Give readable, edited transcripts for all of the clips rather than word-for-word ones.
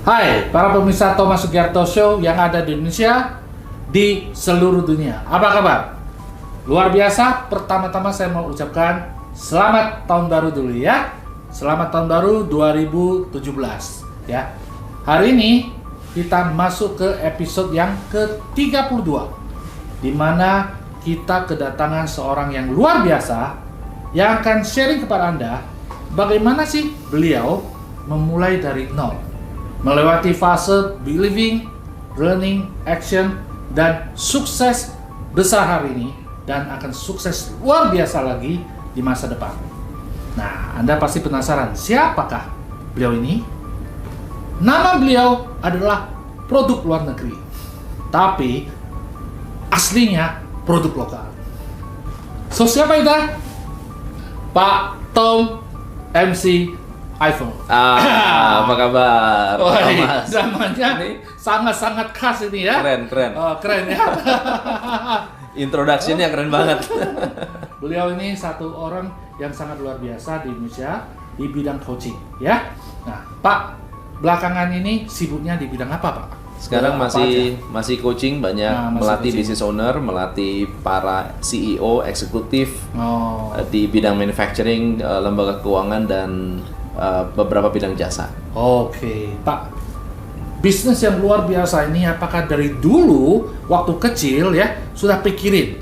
Hai para pemirsa Thomas Sugiarto Show yang ada di Indonesia, di seluruh dunia. Apa kabar? Luar biasa. Pertama-tama saya mau ucapkan selamat tahun baru dulu ya. Selamat tahun baru 2017 ya. Hari ini kita masuk ke episode yang ke-32, di mana kita kedatangan seorang yang luar biasa yang akan sharing kepada Anda bagaimana sih beliau memulai dari nol, melewati fase believing, learning, action, dan sukses besar hari ini, dan akan sukses luar biasa lagi di masa depan. Nah, Anda pasti penasaran, siapakah beliau ini? Nama beliau adalah produk luar negeri, tapi aslinya produk lokal. So, siapa itu? Pak Tom MC iPhone. Apa kabar? Mas. Namanya sangat-sangat khas ini ya. Keren. Oh, keren ya. Introduction-nya keren banget. Beliau ini satu orang yang sangat luar biasa di Indonesia di bidang coaching ya. Nah, Pak, belakangan ini sibuknya di bidang apa, Pak? Sekarang masih coaching banyak, melatih coaching. Business owner, melatih para CEO, eksekutif di bidang manufacturing, lembaga keuangan, dan beberapa bidang jasa. Oke, Pak. Bisnis yang luar biasa ini apakah dari dulu waktu kecil ya sudah pikirin?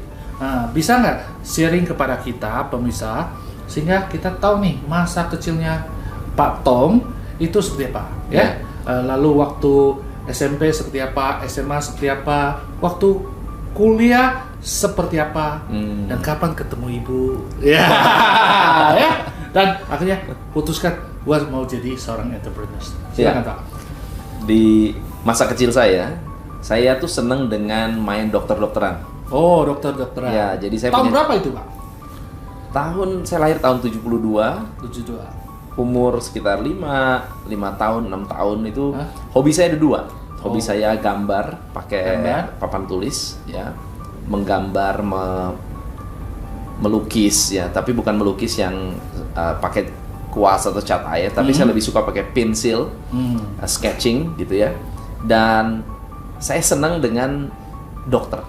Bisa nggak sharing kepada kita pemirsa sehingga kita tahu nih masa kecilnya Pak Tom itu seperti apa ya? Lalu waktu SMP seperti apa, SMA seperti apa, waktu kuliah seperti apa, dan kapan ketemu ibu? Ya. Dan akhirnya putuskan buat mau jadi seorang entrepreneur. Silakan Pak. Di masa kecil saya tuh seneng dengan main dokter-dokteran. Oh, dokter-dokteran. Ya, jadi saya tahun berapa itu, Pak? Saya lahir tahun 72. 72. Umur sekitar 5 tahun, 6 tahun itu. Hobi saya ada dua. Hobi saya gambar pakai papan tulis ya. Menggambar, melukis ya, tapi bukan melukis yang pakai kuas atau cat air, tapi saya lebih suka pakai pensil, sketching gitu ya. Dan saya senang dengan dokter.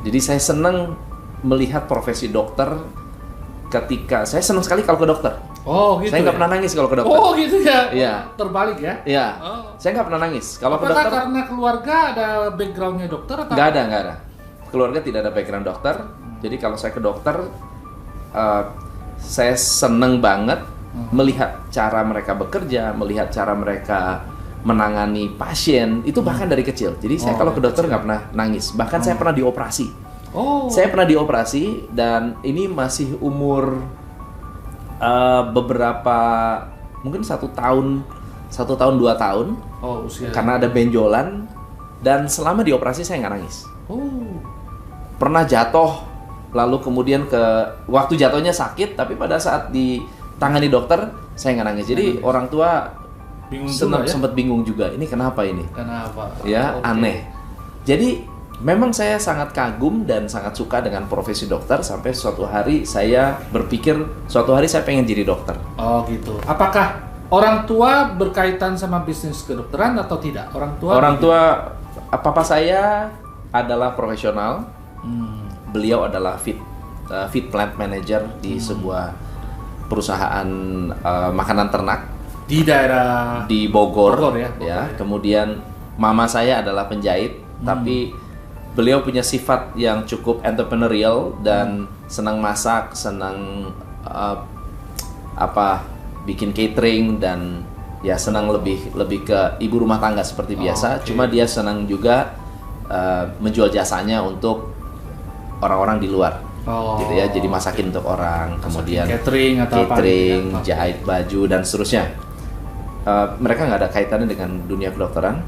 Jadi saya senang melihat profesi dokter ketika saya senang sekali kalau ke dokter. Gitu. Saya nggak pernah nangis kalau ke dokter. Gitu ya? Iya. Terbalik ya? Iya. Saya nggak pernah nangis kalau ke dokter. Karena keluarga ada backgroundnya dokter atau? Nggak ada. Keluarga tidak ada background dokter. Jadi kalau saya ke dokter, saya seneng banget melihat cara mereka bekerja, melihat cara mereka menangani pasien, itu bahkan dari kecil. Jadi saya kalau ke dokter nggak pernah nangis. Bahkan saya pernah dioperasi. Saya pernah dioperasi dan ini masih umur beberapa, mungkin 1 tahun 2 tahun. Usia. Karena ada benjolan, dan selama dioperasi saya nggak nangis. Pernah jatuh, lalu kemudian waktu jatuhnya sakit, tapi pada saat ditangani dokter saya nggak nangis. Jadi orang tua sempat bingung juga, ini kenapa ini? Kenapa? Ya, aneh. Jadi memang saya sangat kagum dan sangat suka dengan profesi dokter, sampai suatu hari saya berpikir suatu hari saya pengen jadi dokter. Gitu. Apakah orang tua berkaitan sama bisnis kedokteran atau tidak? Orang tua papa saya adalah profesional. Beliau adalah feed plant manager di sebuah perusahaan makanan ternak di daerah di Bogor ya. Kemudian mama saya adalah penjahit, tapi beliau punya sifat yang cukup entrepreneurial dan senang masak, senang bikin catering, dan ya senang lebih ke ibu rumah tangga seperti biasa. Cuma dia senang juga menjual jasanya untuk orang-orang di luar, gitu ya. Jadi masakin untuk orang, kemudian catering, jahit baju dan seterusnya. Mereka nggak ada kaitannya dengan dunia kedokteran.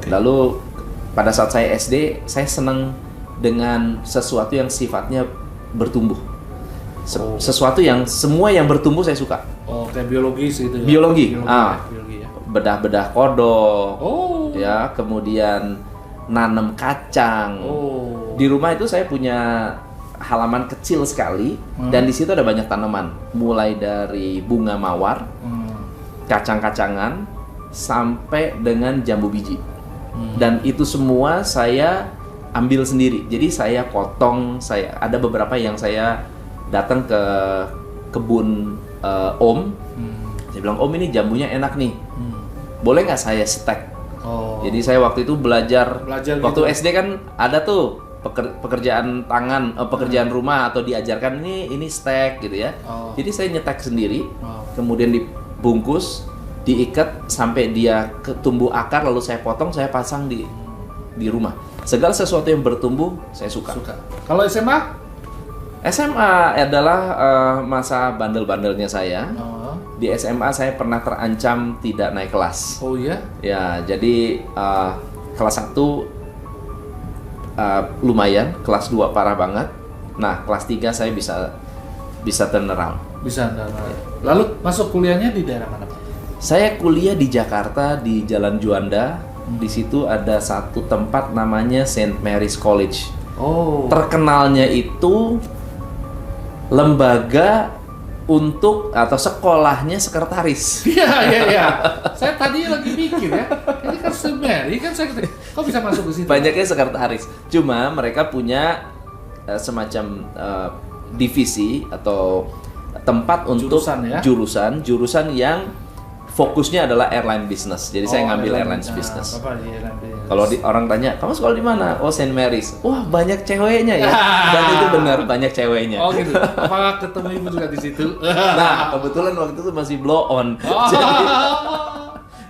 Lalu pada saat saya SD, saya senang dengan sesuatu yang sifatnya bertumbuh. Sesuatu yang semua yang bertumbuh saya suka. Kayak biologis gitu ya. Biologi ya. Bedah-bedah kodok. Ya, kemudian nanam kacang. Di rumah itu saya punya halaman kecil sekali, dan di situ ada banyak tanaman, mulai dari bunga mawar, kacang-kacangan, sampai dengan jambu biji. Dan itu semua saya ambil sendiri. Jadi saya potong, ada beberapa yang saya datang ke kebun Om. Saya bilang, Om, ini jambunya enak nih. Boleh nggak saya stek? Jadi saya waktu itu belajar waktu gitu. SD kan ada tuh pekerjaan tangan, pekerjaan rumah atau diajarkan ini stek gitu ya. Jadi saya nyetek sendiri, kemudian dibungkus, diikat sampai dia tumbuh akar, lalu saya potong, saya pasang di rumah. Segala sesuatu yang bertumbuh saya suka. Kalau SMA? SMA adalah masa bandel-bandelnya saya. Di SMA saya pernah terancam tidak naik kelas. Oh iya? Ya, jadi kelas 1 lumayan, kelas 2 parah banget. Nah, kelas 3 saya bisa turn around. Bisa turn around. Lalu masuk kuliahnya di daerah mana, Pak? Saya kuliah di Jakarta di Jalan Juanda. Di situ ada satu tempat namanya St. Mary's College. Terkenalnya itu lembaga untuk atau sekolahnya sekretaris. Iya. Saya tadi lagi mikir ya. Ini kan St. Mary kan saya kok bisa masuk ke situ? Banyaknya sekretaris. Cuma mereka punya semacam divisi atau tempat untuk jurusan yang fokusnya adalah airline business. Jadi saya ngambil airline business. Kalau orang tanya, kamu sekolah di mana? Oh, St. Mary's. Wah, banyak ceweknya ya. Dan itu benar, banyak ceweknya. Oh gitu. Apakah ketemu ibu juga di situ? Nah, kebetulan waktu itu masih blow on.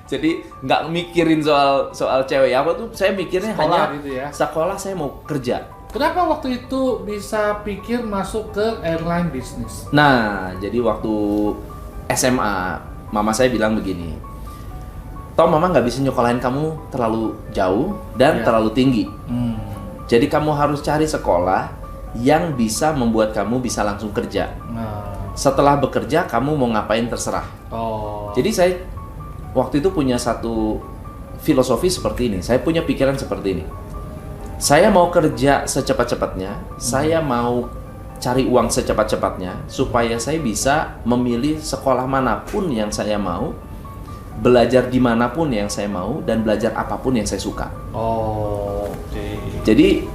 Jadi nggak mikirin soal cewek. Apa tuh? Saya mikirnya sekolah hanya gitu ya. Sekolah saya mau kerja. Kenapa waktu itu bisa pikir masuk ke airline business? Nah, jadi waktu SMA, mama saya bilang begini, Tom, mama nggak bisa nyokolain kamu terlalu jauh dan terlalu tinggi. Jadi kamu harus cari sekolah yang bisa membuat kamu bisa langsung kerja. Setelah bekerja, kamu mau ngapain terserah. Jadi saya waktu itu punya satu filosofi seperti ini. Saya punya pikiran seperti ini. Saya mau kerja secepat-cepatnya. Saya mau cari uang secepat-cepatnya supaya saya bisa memilih sekolah manapun yang saya mau, belajar dimanapun yang saya mau, dan belajar apapun yang saya suka. Jadi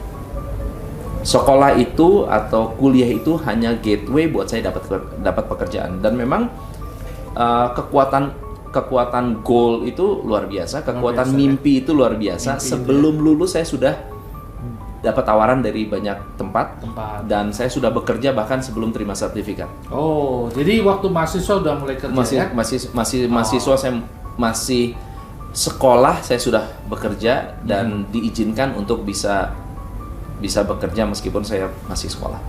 sekolah itu atau kuliah itu hanya gateway buat saya dapat pekerjaan. Dan memang kekuatan goal itu luar biasa, kekuatan mimpi itu luar biasa. Sebelum lulus saya sudah dapat tawaran dari banyak tempat dan saya sudah bekerja bahkan sebelum terima sertifikat. Jadi waktu mahasiswa udah mulai kerja mahasiswa saya masih sekolah, saya sudah bekerja dan diizinkan untuk bisa bekerja meskipun saya masih sekolah.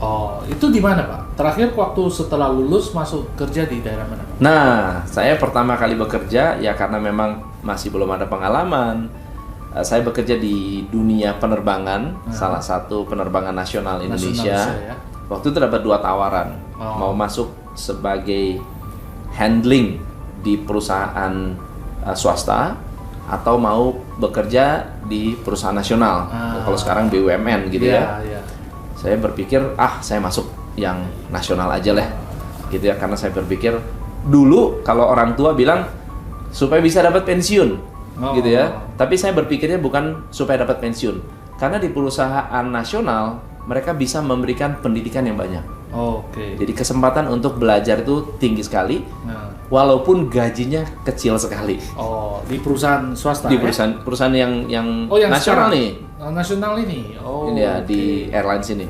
Itu di mana, Pak? Terakhir waktu setelah lulus masuk kerja di daerah mana, Pak? Nah, saya pertama kali bekerja ya karena memang masih belum ada pengalaman. Saya bekerja di dunia penerbangan, salah satu penerbangan nasional Indonesia. Waktu itu dapat 2 tawaran, mau masuk sebagai handling di perusahaan swasta atau mau bekerja di perusahaan nasional. Kalau sekarang BUMN gitu ya. Saya berpikir, saya masuk yang nasional aja lah, gitu ya. Karena saya berpikir dulu kalau orang tua bilang supaya bisa dapat pensiun. Gitu ya. Tapi saya berpikirnya bukan supaya dapat pensiun. Karena di perusahaan nasional mereka bisa memberikan pendidikan yang banyak. Jadi kesempatan untuk belajar itu tinggi sekali. Walaupun gajinya kecil sekali. Di perusahaan swasta. Di perusahaan yang nasional nih. Nasional ini. Ini ya di airlines ini.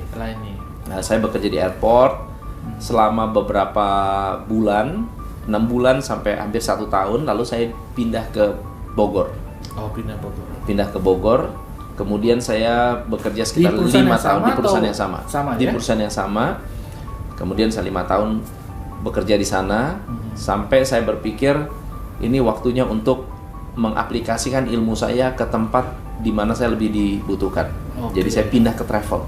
Nah, saya bekerja di airport selama beberapa bulan, 6 bulan sampai hampir 1 tahun. Lalu saya pindah ke Bogor. Pindah ke Bogor. Kemudian saya bekerja sekitar 5 tahun di perusahaan yang sama. Perusahaan yang sama. Kemudian saya 5 tahun bekerja di sana sampai saya berpikir ini waktunya untuk mengaplikasikan ilmu saya ke tempat di mana saya lebih dibutuhkan. Jadi saya pindah ke travel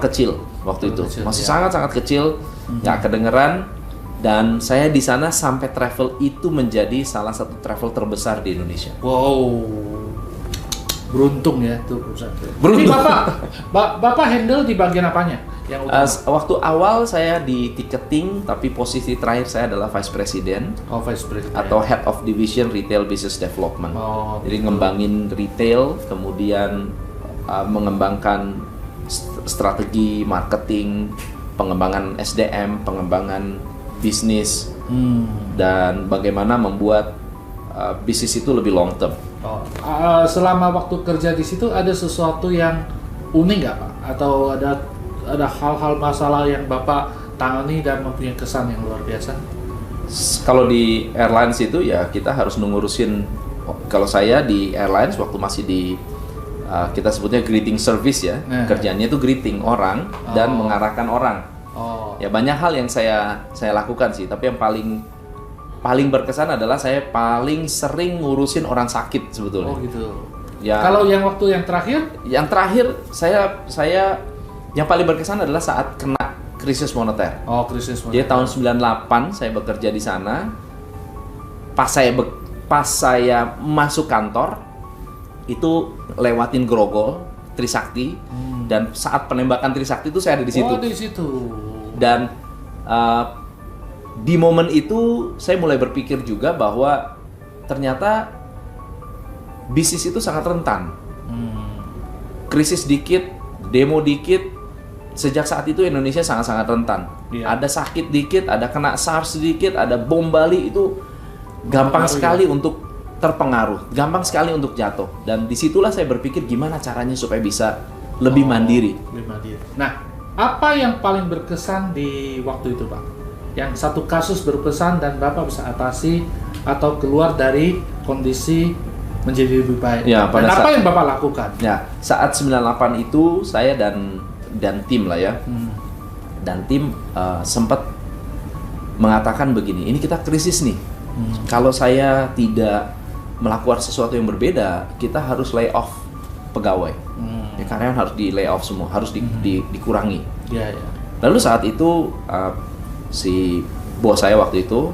kecil waktu itu. Masih sangat-sangat kecil, nggak kedengeran. Dan saya di sana sampai travel itu menjadi salah satu travel terbesar di Indonesia. beruntung ya tuh perusahaan. Beruntung. Jadi Bapak handle di bagian apanya? Yang utama? Waktu awal saya di ticketing, tapi posisi terakhir saya adalah Vice President Vice President atau Head of Division Retail Business Development. Jadi betul. ngembangin retail, kemudian mengembangkan strategi marketing, pengembangan SDM, pengembangan bisnis, dan bagaimana membuat bisnis itu lebih long term. Selama waktu kerja di situ ada sesuatu yang unik nggak Pak? Atau ada hal-hal masalah yang Bapak tangani dan mempunyai kesan yang luar biasa? Kalau di airlines itu ya kita harus ngurusin. Kalau saya di airlines waktu masih di kita sebutnya greeting service ya, kerjanya itu greeting orang dan mengarahkan orang. Ya banyak hal yang saya lakukan sih, tapi yang paling berkesan adalah saya paling sering ngurusin orang sakit sebetulnya. Oh gitu. Ya. Kalau yang waktu yang terakhir? Yang terakhir saya yang paling berkesan adalah saat kena krisis moneter. Krisis moneter. Jadi tahun 98 saya bekerja di sana. Pas saya masuk kantor itu lewatin Grogol, Trisakti, dan saat penembakan Trisakti itu saya ada di situ. Di situ. Dan di momen itu saya mulai berpikir juga bahwa ternyata bisnis itu sangat rentan. Krisis dikit, demo dikit, sejak saat itu Indonesia sangat-sangat rentan. Ada sakit dikit, ada kena SARS dikit, ada bom Bali, itu gampang sekali untuk terpengaruh, gampang sekali untuk jatuh. Dan disitulah saya berpikir gimana caranya supaya bisa lebih mandiri. Nah, apa yang paling berkesan di waktu itu Pak? Yang satu kasus berkesan dan Bapak bisa atasi atau keluar dari kondisi menjadi lebih baik. Ya, dan apa yang Bapak lakukan? Ya, saat 98 itu saya dan tim lah ya. Dan tim sempat mengatakan begini, ini kita krisis nih. Kalau saya tidak melakukan sesuatu yang berbeda, kita harus lay off pegawai. Ya, karyawan harus di lay off semua, harus dikurangi. Lalu saat itu si bos saya waktu itu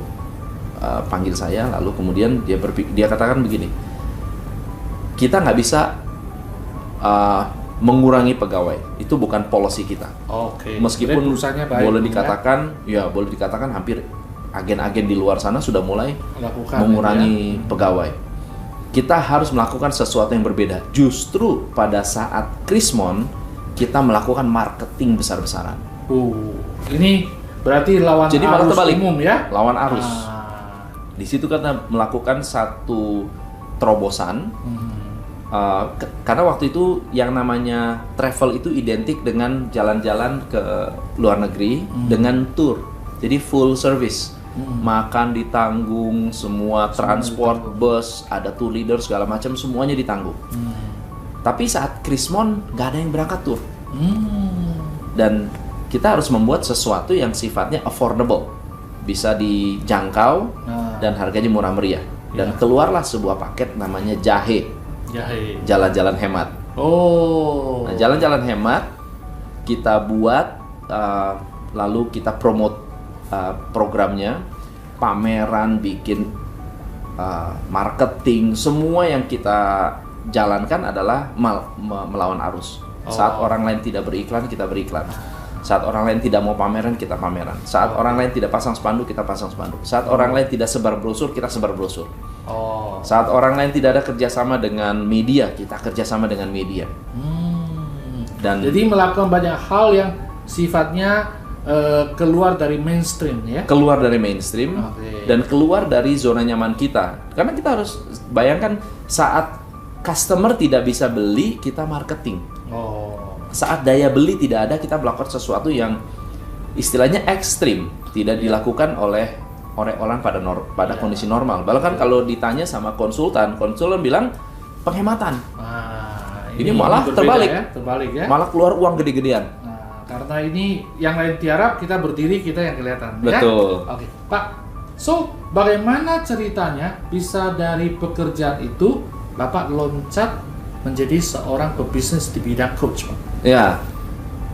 panggil saya, lalu kemudian dia katakan begini, kita nggak bisa mengurangi pegawai, itu bukan policy kita. Meskipun boleh dikatakan hampir agen-agen di luar sana sudah mulai mengurangi pegawai. Kita harus melakukan sesuatu yang berbeda. Justru pada saat Krismon kita melakukan marketing besar-besaran. Ini berarti lawan arus umum ya? Lawan arus. Di situ kita melakukan satu terobosan. Karena waktu itu yang namanya travel itu identik dengan jalan-jalan ke luar negeri dengan tour. Jadi full service. Makan ditanggung, semua transport, bus, ada tour leader segala macam, semuanya ditanggung. Tapi saat Krismon nggak ada yang berangkat tour. Dan kita harus membuat sesuatu yang sifatnya affordable, bisa dijangkau dan harganya murah meriah. Dan keluarlah sebuah paket namanya Jahe. Jalan-jalan hemat. Nah, jalan-jalan hemat kita buat, lalu kita promote programnya, pameran, bikin marketing, semua yang kita jalankan adalah melawan arus. Saat orang lain tidak beriklan, kita beriklan. Saat orang lain tidak mau pameran, kita pameran. Saat orang lain tidak pasang spanduk, kita pasang spanduk. Saat orang lain tidak sebar brosur, kita sebar brosur. Saat orang lain tidak ada kerjasama dengan media, kita kerjasama dengan media. Dan jadi melakukan banyak hal yang sifatnya keluar dari mainstream ya? Keluar dari mainstream dan keluar dari zona nyaman kita. Karena kita harus bayangkan saat customer tidak bisa beli, kita marketing. Saat daya beli tidak ada, kita melakukan sesuatu yang istilahnya ekstrim, tidak dilakukan oleh orang pada kondisi normal. Bahkan kalau ditanya sama konsultan bilang penghematan. Ini malah terbalik ya? Malah keluar uang gede-gedean. Karena ini yang lain tiarap, kita berdiri, kita yang kelihatan. Betul. Ya? Oke, Pak. So, bagaimana ceritanya bisa dari pekerjaan itu Bapak loncat menjadi seorang pebisnis di bidang coach, Pak? Ya,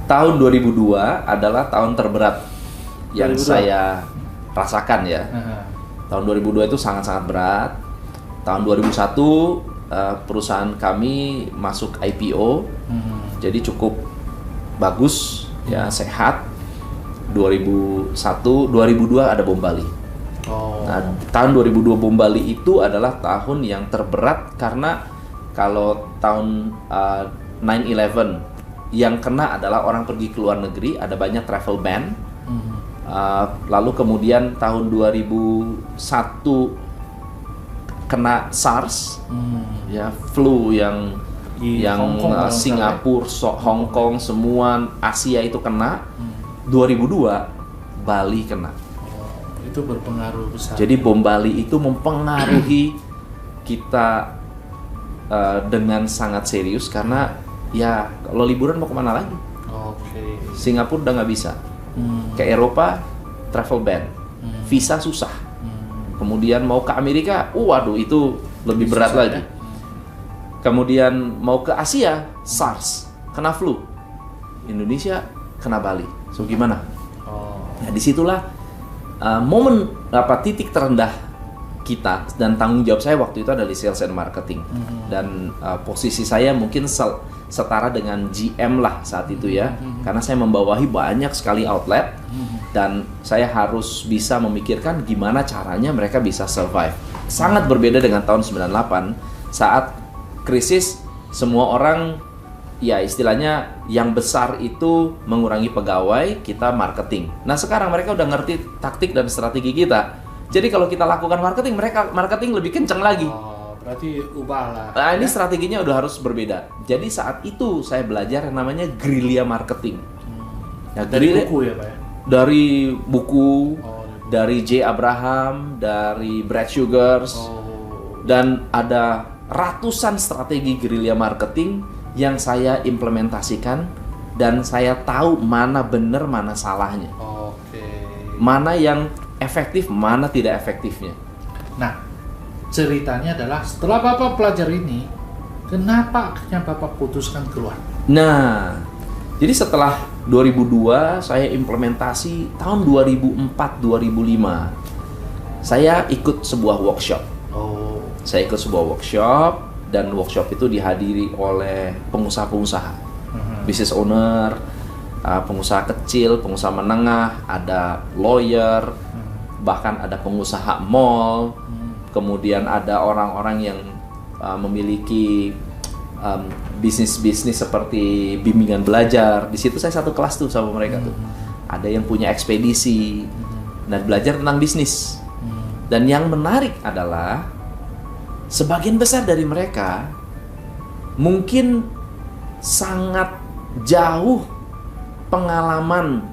tahun 2002 adalah tahun terberat yang 2002. Saya rasakan ya. Tahun 2002 itu sangat-sangat berat. Tahun 2001 perusahaan kami masuk IPO, jadi cukup bagus, ya sehat. 2001, 2002 ada bom Bali. Nah, tahun 2002 bom Bali itu adalah tahun yang terberat karena kalau tahun 9/11 yang kena adalah orang pergi ke luar negeri, ada banyak travel ban. Lalu kemudian tahun 2001 kena SARS, ya flu yang Singapura, Hong Kong, semua Asia itu kena. 2002 Bali kena. Itu berpengaruh besar. Jadi bom Bali itu mempengaruhi kita dengan sangat serius karena ya kalau liburan mau kemana lagi? Singapura udah nggak bisa. Ke Eropa travel ban, visa susah. Kemudian mau ke Amerika, waduh itu lebih berat lagi. Kemudian mau ke Asia, SARS, kena flu. Indonesia kena Bali. So gimana? Nah disitulah momen titik terendah kita dan tanggung jawab saya waktu itu adalah di sales and marketing. Dan posisi saya mungkin setara dengan GM lah saat itu ya, karena saya membawahi banyak sekali outlet dan saya harus bisa memikirkan gimana caranya mereka bisa survive. Sangat berbeda dengan tahun 98 saat krisis, semua orang ya istilahnya yang besar itu mengurangi pegawai, kita marketing. Nah sekarang mereka udah ngerti taktik dan strategi kita. Jadi kalau kita lakukan marketing, mereka marketing lebih kenceng lagi. Berarti ubah lah. Nah ini strateginya udah harus berbeda. Jadi saat itu saya belajar yang namanya guerrilla marketing. Ya, dari buku ya Pak ya? Dari buku, dari J. Abraham, dari Brad Sugars, dan ada ratusan strategi guerrilla marketing yang saya implementasikan dan saya tahu mana benar mana salahnya. Mana yang efektif, mana tidak efektifnya. Nah, ceritanya adalah setelah Bapak pelajari ini, kenapa akhirnya Bapak putuskan keluar? Nah, jadi setelah 2002 saya implementasi, tahun 2004-2005 saya ikut sebuah workshop. Saya ikut sebuah workshop dan workshop itu dihadiri oleh pengusaha-pengusaha, business owner, pengusaha kecil, pengusaha menengah, ada lawyer, bahkan ada pengusaha mall, kemudian ada orang-orang yang memiliki bisnis-bisnis seperti bimbingan belajar. Di situ saya satu kelas tuh sama mereka tuh. Ada yang punya ekspedisi dan belajar tentang bisnis. Dan yang menarik adalah sebagian besar dari mereka mungkin sangat jauh pengalaman,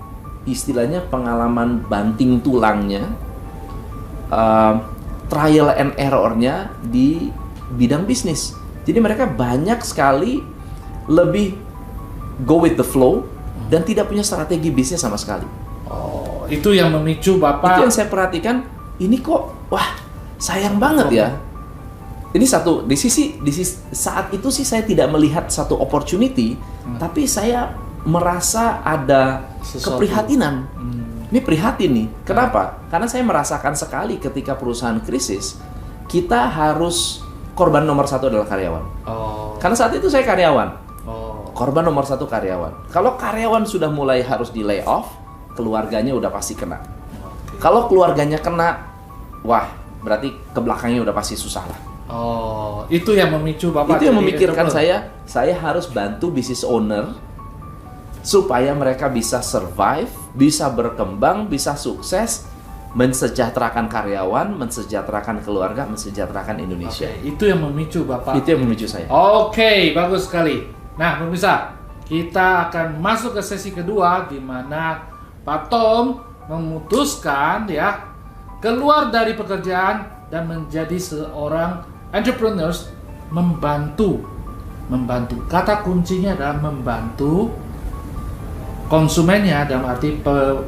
istilahnya pengalaman banting tulangnya, trial and error-nya di bidang bisnis. Jadi mereka banyak sekali lebih go with the flow dan tidak punya strategi bisnis sama sekali. Itu yang memicu Bapak. Itu yang saya perhatikan, ini kok sayang banget ya. Ini satu di sisi saat itu sih saya tidak melihat satu opportunity, tapi saya merasa ada keprihatinan. Ini prihatin nih. Kenapa? Karena saya merasakan sekali ketika perusahaan krisis, kita harus korban nomor satu adalah karyawan. Karena saat itu saya karyawan. Korban nomor satu karyawan. Kalau karyawan sudah mulai harus di lay off, keluarganya udah pasti kena. Kalau keluarganya kena, berarti ke belakangnya udah pasti susah lah. Itu yang memicu Bapak. Itu yang memikirkan saya harus bantu business owner supaya mereka bisa survive, bisa berkembang, bisa sukses, mensejahterakan karyawan, mensejahterakan keluarga, mensejahterakan Indonesia. Itu yang memicu Bapak. Itu yang memicu saya. Bagus sekali. Nah, pemirsa, kita akan masuk ke sesi kedua di mana Pak Tom memutuskan ya keluar dari pekerjaan dan menjadi seorang entrepreneurs, membantu. Kata kuncinya adalah membantu konsumennya dalam arti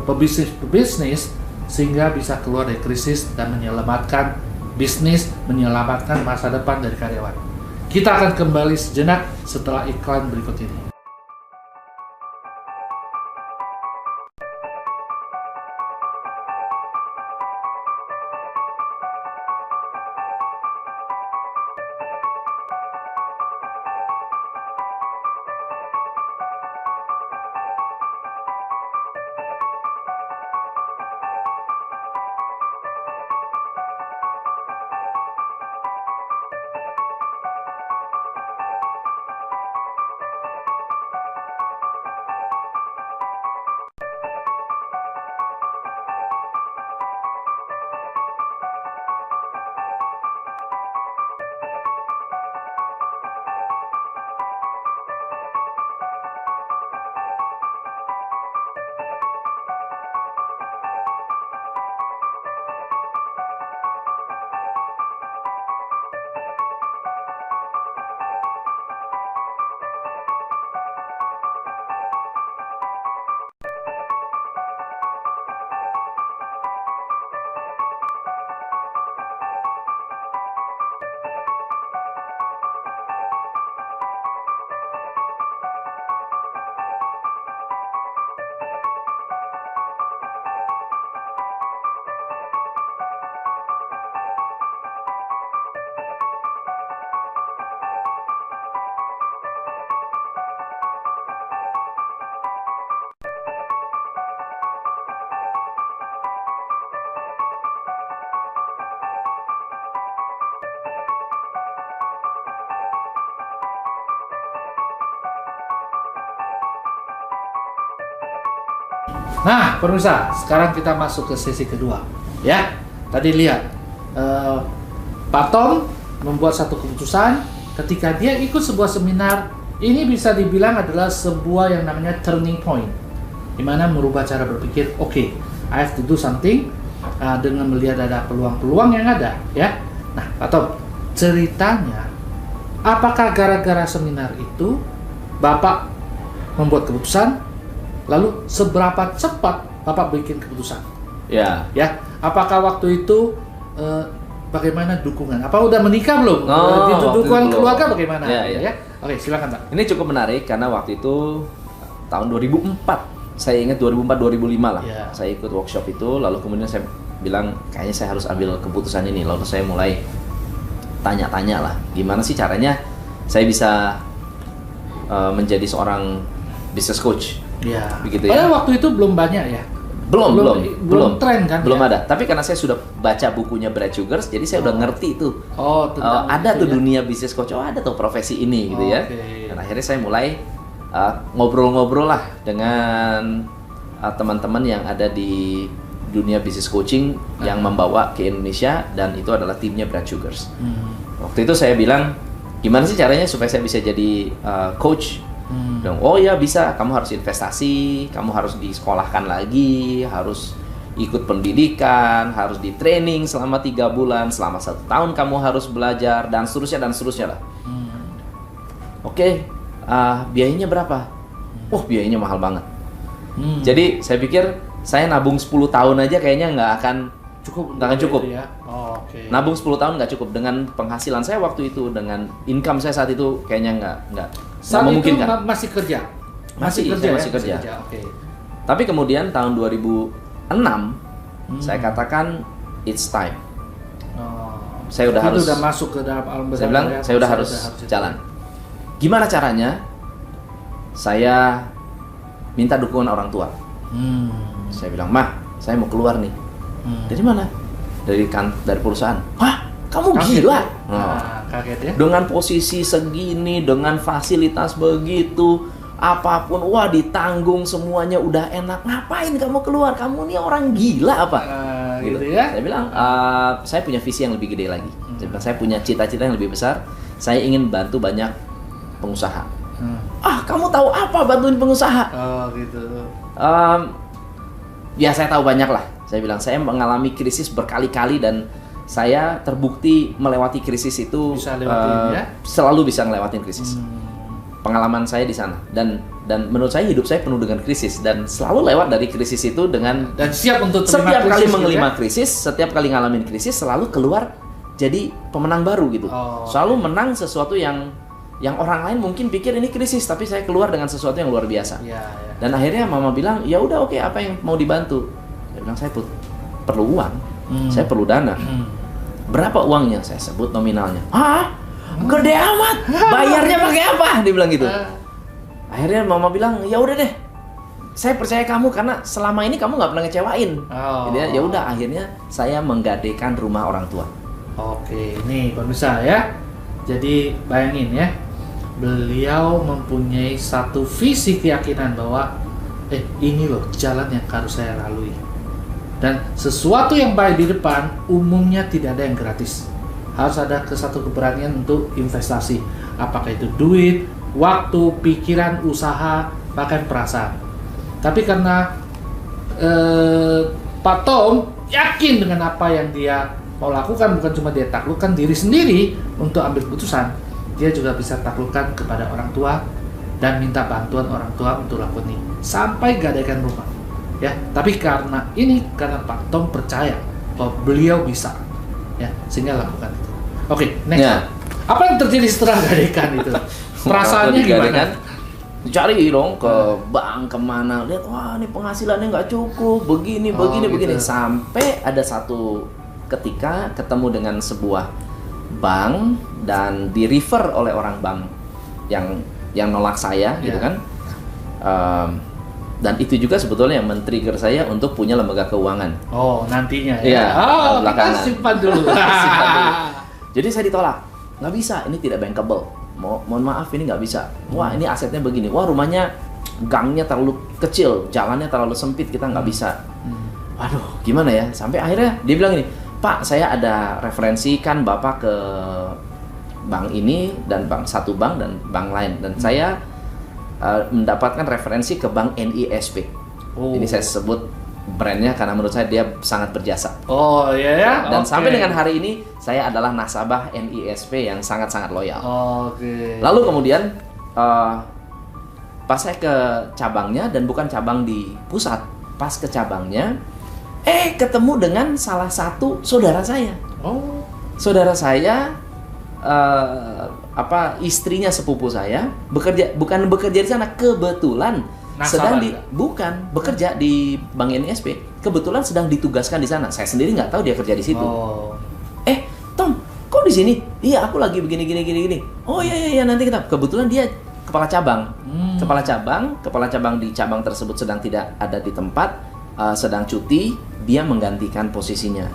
pebisnis sehingga bisa keluar dari krisis dan menyelamatkan bisnis, menyelamatkan masa depan dari karyawan. Kita akan kembali sejenak setelah iklan berikut ini. Nah, pemirsa, sekarang kita masuk ke sesi kedua. Ya, tadi lihat Pak Tom membuat satu keputusan ketika dia ikut sebuah seminar. Ini bisa dibilang adalah sebuah yang namanya turning point, di mana merubah cara berpikir. Oke, I have to do something dengan melihat ada peluang-peluang yang ada. Ya, nah, Pak Tom, ceritanya, apakah gara-gara seminar itu Bapak membuat keputusan? Lalu seberapa cepat Bapak bikin keputusan? Ya, apakah waktu itu bagaimana dukungan? Apa udah menikah belum? Dukungan keluarga bagaimana? Ya. Oke, silakan Pak. Ini cukup menarik karena waktu itu tahun 2004, saya ingat 2004-2005 lah. Saya ikut workshop itu, lalu kemudian saya bilang kayaknya saya harus ambil keputusan ini. Lalu saya mulai tanya-tanya lah, gimana sih caranya saya bisa menjadi seorang business coach. Begitu ya. Padahal waktu itu belum banyak ya. Belum tren kan? Belum ada. Tapi karena saya sudah baca bukunya Brad Sugars, jadi saya udah ngerti itu. Ada tuh dunia bisnis coach. Ada tuh profesi ini gitu ya. Dan akhirnya saya mulai ngobrol-ngobrol lah dengan teman-teman yang ada di dunia bisnis coaching yang membawa ke Indonesia, dan itu adalah timnya Brad Sugars. Waktu itu saya bilang, gimana sih caranya supaya saya bisa jadi coach? Dan, oh ya bisa, kamu harus investasi, kamu harus disekolahkan lagi, harus ikut pendidikan, harus di training selama 3 bulan, selama 1 tahun kamu harus belajar, dan seterusnya lah. Oke, biayanya berapa? Oh, biayanya mahal banget. Jadi saya pikir saya nabung 10 tahun aja kayaknya nggak akan cukup. Ya? Nabung 10 tahun nggak cukup. Dengan penghasilan saya waktu itu, dengan income saya saat itu, kayaknya nggak memungkinkan. Saat itu masih kerja? Masih kerja. Tapi kemudian tahun 2006 saya katakan it's time. Saya udah harus masuk ke dalam alam saya bilang saya udah harus jalan. Gimana caranya? Saya minta dukungan orang tua. Saya bilang, "Mah, saya mau keluar nih." Dari mana? Dari perusahaan. Hah? Kamu gila? Kaget ya? Dengan posisi segini, dengan fasilitas begitu, apapun, wah ditanggung semuanya, udah enak. Ngapain kamu keluar? Kamu nih orang gila apa? Gitu ya? Saya bilang, saya punya visi yang lebih gede lagi. Saya bilang, saya punya cita-cita yang lebih besar. Saya ingin bantu banyak pengusaha. Kamu tahu apa bantuin pengusaha? Gitu. Ya saya tahu banyak lah. Saya bilang, saya mengalami krisis berkali-kali dan saya terbukti melewati krisis itu selalu bisa ngelewatin krisis. Pengalaman saya di sana, dan menurut saya hidup saya penuh dengan krisis, dan selalu lewat dari krisis itu dengan dan siap untuk setiap kali mengelima krisis, setiap kali ngalamin krisis selalu keluar jadi pemenang baru gitu. Selalu menang sesuatu yang orang lain mungkin pikir ini krisis, tapi saya keluar dengan sesuatu yang luar biasa. Dan akhirnya mama bilang, ya udah oke, apa yang mau dibantu? Saya bilang, saya perlu uang, saya perlu dana. Berapa uangnya? Saya sebut nominalnya. Gede amat, bayarnya pakai apa? Dia bilang gitu. Akhirnya mama bilang, ya udah deh, saya percaya kamu karena selama ini kamu nggak pernah ngecewain. Ya udah, akhirnya saya menggadaikan rumah orang tua. Oke, nih pemirsa ya. Jadi bayangin ya, beliau mempunyai satu visi keyakinan bahwa ini loh jalan yang harus saya lalui. Dan sesuatu yang baik di depan umumnya tidak ada yang gratis. Harus ada satu keberanian untuk investasi. Apakah itu duit, waktu, pikiran, usaha, bahkan perasaan. Tapi karena Pak Tom yakin dengan apa yang dia mau lakukan, bukan cuma dia taklukkan diri sendiri untuk ambil keputusan, dia juga bisa taklukkan kepada orang tua dan minta bantuan orang tua untuk lakukan ini sampai gadaikan rumah. Ya, tapi karena Pak Tom percaya bahwa beliau bisa, ya, sehingga lakukan itu. Oke, next. Apa yang terjadi setelah gadaikan itu? Perasaannya gimana? Cari dong ke bank kemana, lihat, wah ini penghasilannya nggak cukup, begini, sampai ada satu ketika ketemu dengan sebuah bank dan di refer oleh orang bank yang nolak saya, gitu kan. Dan itu juga sebetulnya yang men-trigger saya untuk punya lembaga keuangan. Nantinya ya. Kita simpan dulu. Jadi saya ditolak. Nggak bisa, ini tidak bankable. Mohon maaf, ini nggak bisa. Wah, ini asetnya begini. Wah, rumahnya gangnya terlalu kecil, jalannya terlalu sempit, kita nggak bisa. Waduh, gimana ya? Sampai akhirnya dia bilang ini, Pak, saya ada referensi kan Bapak ke bank ini dan satu bank dan bank lain, dan saya mendapatkan referensi ke bank NISP. Ini saya sebut brandnya karena menurut saya dia sangat berjasa. Oh iya ya. Dan sampai dengan hari ini saya adalah nasabah NISP yang sangat-sangat loyal. Lalu kemudian pas saya ke cabangnya, dan bukan cabang di pusat, pas ke cabangnya, ketemu dengan salah satu saudara saya. Saudara saya istrinya sepupu saya bukan bekerja di sana, kebetulan sedang bekerja di Bank NISP, kebetulan sedang ditugaskan di sana. Saya sendiri nggak tahu dia kerja di situ. Tom, kok di sini? Iya, aku lagi begini. Oh iya, nanti kita. Kebetulan dia kepala cabang. Kepala cabang di cabang tersebut sedang tidak ada di tempat, sedang cuti, dia menggantikan posisinya.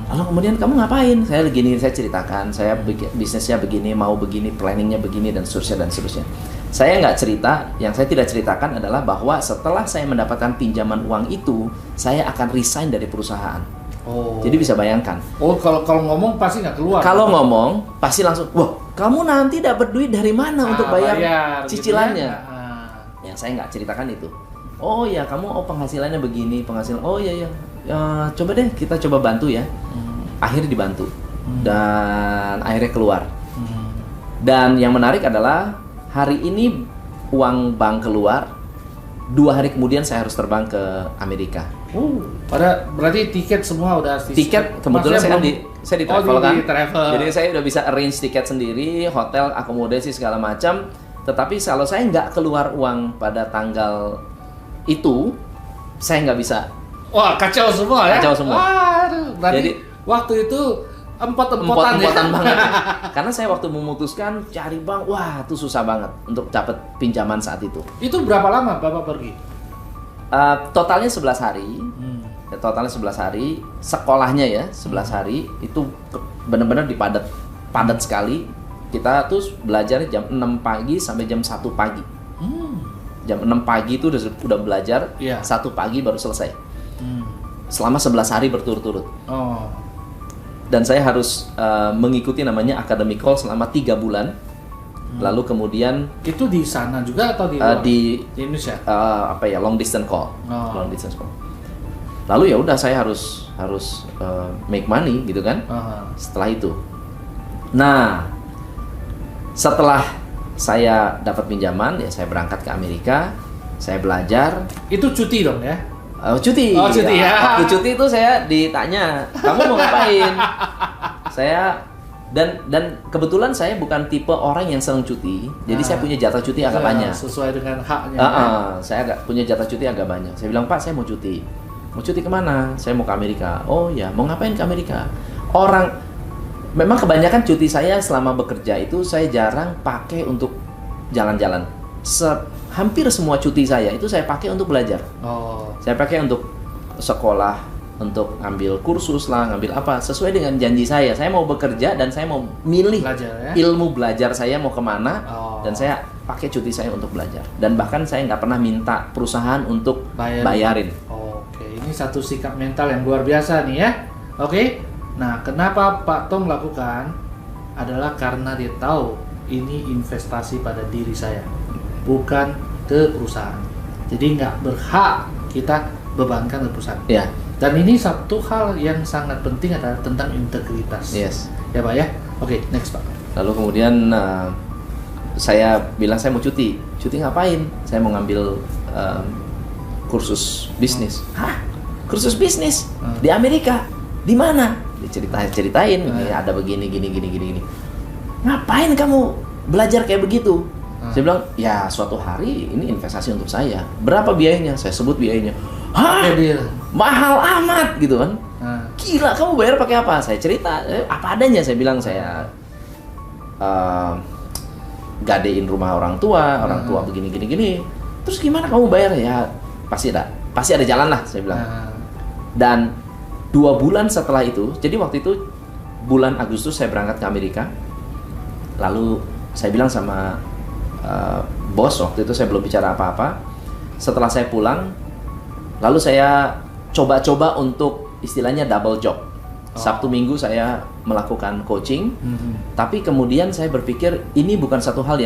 Lalu kemudian, kamu ngapain? Saya ceritakan, saya bisnisnya begini, mau begini, planningnya begini, dan seterusnya. Saya nggak cerita, yang saya tidak ceritakan adalah bahwa setelah saya mendapatkan pinjaman uang itu, saya akan resign dari perusahaan. Jadi bisa bayangkan. Kalau ngomong pasti nggak keluar. Kalau ngomong pasti langsung, wah, kamu nanti dapat duit dari mana untuk bayar cicilannya? Gitu ya? Yang saya nggak ceritakan itu. Oh ya, kamu penghasilannya begini, Oh iya. Coba deh kita coba bantu ya. Akhirnya dibantu dan akhirnya keluar. Dan yang menarik adalah hari ini uang bank keluar, 2 hari kemudian saya harus terbang ke Amerika. Berarti tiket semua udah tiket kebetulan saya di travel kan. Jadi saya udah bisa arrange tiket sendiri, hotel, akomodasi segala macam. Tetapi kalau saya nggak keluar uang pada tanggal itu, saya nggak bisa. Wah, kacau semua ya. Kacau semua. Jadi waktu itu empot-empotan banget ya. Karena saya waktu memutuskan cari bank, wah itu susah banget untuk dapat pinjaman saat itu. Itu berapa lama Bapak pergi? Totalnya 11 hari. Totalnya 11 hari. Sekolahnya ya 11 hari. Itu benar-benar padat sekali. Kita tuh belajar jam 6 pagi sampai jam 1 pagi. Jam 6 pagi itu udah belajar, 1 pagi baru selesai. Selama 11 hari berturut-turut. Dan saya harus mengikuti namanya academic call selama 3 bulan. Lalu kemudian itu di sana juga atau di luar? Di Indonesia? Long distance call. Long distance call. Lalu ya udah saya harus make money gitu kan. Setelah itu. Nah, setelah saya dapat pinjaman, ya saya berangkat ke Amerika, saya belajar. Itu cuti dong ya? Cuti. Ya. Waktu cuti itu saya ditanya, kamu mau ngapain? Saya dan kebetulan saya bukan tipe orang yang senang cuti, jadi saya punya jatah cuti agak banyak. Sesuai dengan haknya. Saya punya jatah cuti agak banyak. Saya bilang, Pak, saya mau cuti. Mau cuti kemana? Saya mau ke Amerika. Oh ya, mau ngapain ke Amerika? Memang kebanyakan cuti saya selama bekerja itu saya jarang pakai untuk jalan-jalan. Hampir semua cuti saya itu saya pakai untuk belajar. Saya pakai untuk sekolah, untuk ngambil kursus lah, ngambil apa sesuai dengan janji saya. Saya mau bekerja dan saya mau milih ilmu belajar saya mau kemana, dan saya pakai cuti saya untuk belajar. Dan bahkan saya nggak pernah minta perusahaan untuk bayarin. Ini satu sikap mental yang luar biasa nih ya. Nah, kenapa Pak Tom lakukan adalah karena dia tahu ini investasi pada diri saya, bukan ke perusahaan. Jadi nggak berhak kita bebankan ke perusahaan. Dan ini satu hal yang sangat penting adalah tentang integritas. Ya Pak ya. Next Pak. Lalu kemudian saya bilang saya mau cuti. Cuti ngapain? Saya mau ngambil kursus bisnis. Hah? Kursus bisnis? Di Amerika? Di mana? Diceritain, ada begini, gini. Ngapain kamu belajar kayak begitu? Saya bilang, ya suatu hari ini investasi untuk saya. Berapa biayanya? Saya sebut biayanya. Hah? Mahal amat gitu kan? Gila, kamu bayar pakai apa? Saya cerita, apa adanya. Saya bilang saya gadein rumah orang tua begini. Terus gimana kamu bayar? Ya pasti ada jalan lah, saya bilang. Dan 2 bulan setelah itu, jadi waktu itu bulan Agustus saya berangkat ke Amerika. Lalu saya bilang sama bos, waktu itu saya belum bicara apa-apa. setelah saya pulang, lalu saya coba-coba untuk istilahnya double job. Sabtu Minggu saya melakukan coaching, tapi kemudian saya berpikir ini bukan satu hal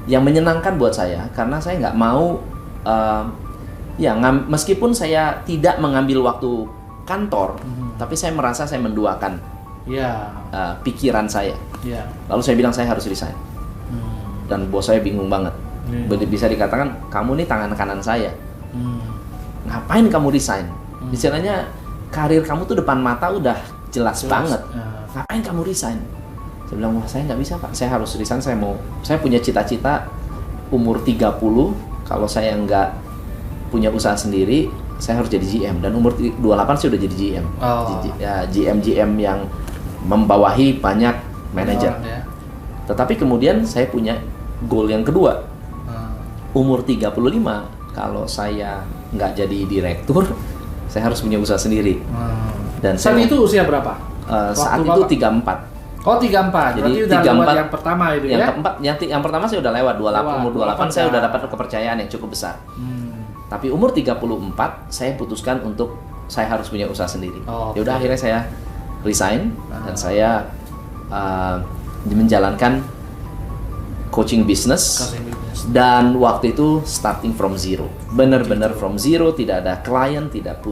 yang menyenangkan buat saya, karena saya nggak mau meskipun saya tidak mengambil waktu kantor, tapi saya merasa saya menduakan pikiran saya. Lalu saya bilang saya harus resign. Dan bos saya bingung banget. Bisa dikatakan kamu nih tangan kanan saya. Ngapain kamu resign? Istilahnya karir kamu tuh depan mata udah jelas banget. Ngapain kamu resign? Saya bilang, wah saya nggak bisa Pak. Saya harus resign. Saya punya cita-cita umur 30 kalau saya nggak punya usaha sendiri, saya harus jadi GM. Dan umur 28 saya udah jadi GM. GM yang membawahi banyak manajer. Tetapi kemudian saya punya goal yang kedua. Umur 35, kalau saya nggak jadi direktur, saya harus punya usaha sendiri. Dan saat itu usia berapa? Saat itu 34. Oh 34, jadi berarti udah lewat yang pertama itu yang pertama saya udah lewat, umur 28 saya udah dapat kepercayaan yang cukup besar. Tapi umur 34, saya putuskan untuk saya harus punya usaha sendiri. Ya udah akhirnya saya resign dan saya menjalankan coaching business. Dan waktu itu starting from zero, benar-benar from zero, tidak ada klien, tidak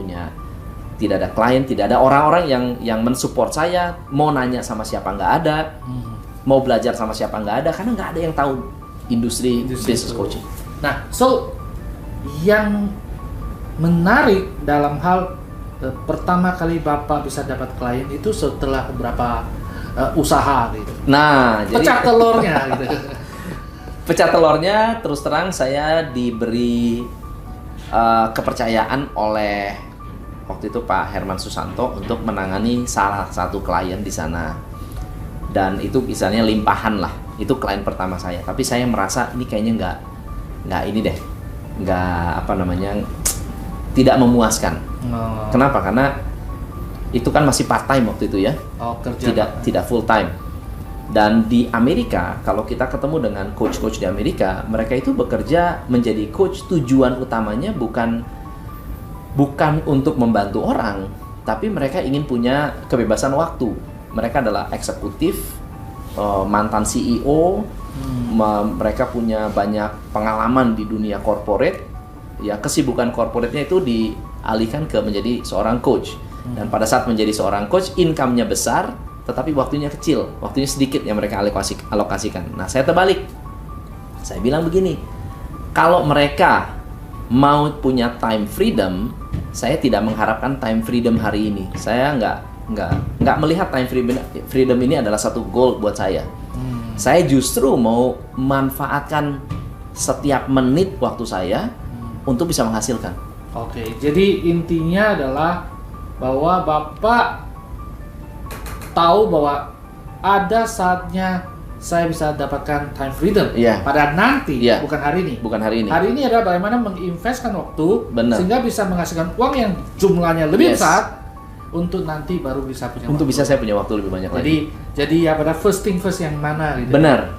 ada orang-orang yang mensupport saya. Mau nanya sama siapa nggak ada, mau belajar sama siapa nggak ada, karena nggak ada yang tahu industri business coaching. Nah, so yang menarik dalam hal pertama kali Bapak bisa dapat klien itu setelah beberapa usaha gitu. Nah, pecah telurnya gitu. Pecah telurnya terus terang saya diberi kepercayaan oleh waktu itu Pak Herman Susanto untuk menangani salah satu klien di sana. Dan itu misalnya limpahan lah. Itu klien pertama saya. Tapi saya merasa ini kayaknya tidak memuaskan. Kenapa? Karena itu kan masih part time waktu itu ya. Tidak full time. Dan di Amerika, kalau kita ketemu dengan coach-coach di Amerika, mereka itu bekerja menjadi coach, tujuan utamanya bukan untuk membantu orang, tapi mereka ingin punya kebebasan waktu. Mereka adalah eksekutif, mantan CEO, mereka punya banyak pengalaman di dunia corporate. Ya, kesibukan corporate-nya itu dialihkan ke menjadi seorang coach. Dan pada saat menjadi seorang coach, income-nya besar, tetapi waktunya kecil, waktunya sedikit yang mereka alokasikan. Nah, saya terbalik. Saya bilang begini, kalau mereka mau punya time freedom, saya tidak mengharapkan time freedom hari ini. Saya nggak melihat time freedom ini adalah satu goal buat saya. Saya justru mau manfaatkan setiap menit waktu saya untuk bisa menghasilkan. Oke, jadi intinya adalah bahwa Bapak tahu bahwa ada saatnya saya bisa dapatkan time freedom pada nanti, bukan hari ini. Hari ini adalah bagaimana menginvestkan waktu sehingga bisa menghasilkan uang yang jumlahnya lebih besar untuk nanti baru bisa punya untuk waktu. bisa saya punya waktu lebih banyak lagi. Jadi pada first thing first yang mana gitu. Benar.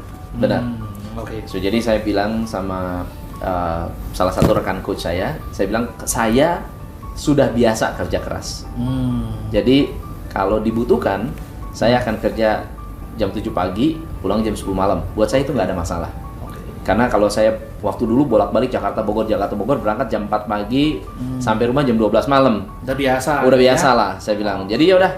Oke. So, jadi saya bilang sama salah satu rekan coach saya bilang saya sudah biasa kerja keras. Jadi kalau dibutuhkan saya akan kerja jam 7 pagi, pulang jam 10 malam. Buat saya itu nggak ada masalah. Karena kalau saya waktu dulu bolak-balik Jakarta Bogor berangkat jam 4 pagi sampai rumah jam 12 malam. Udah biasa lah saya bilang. Jadi ya udah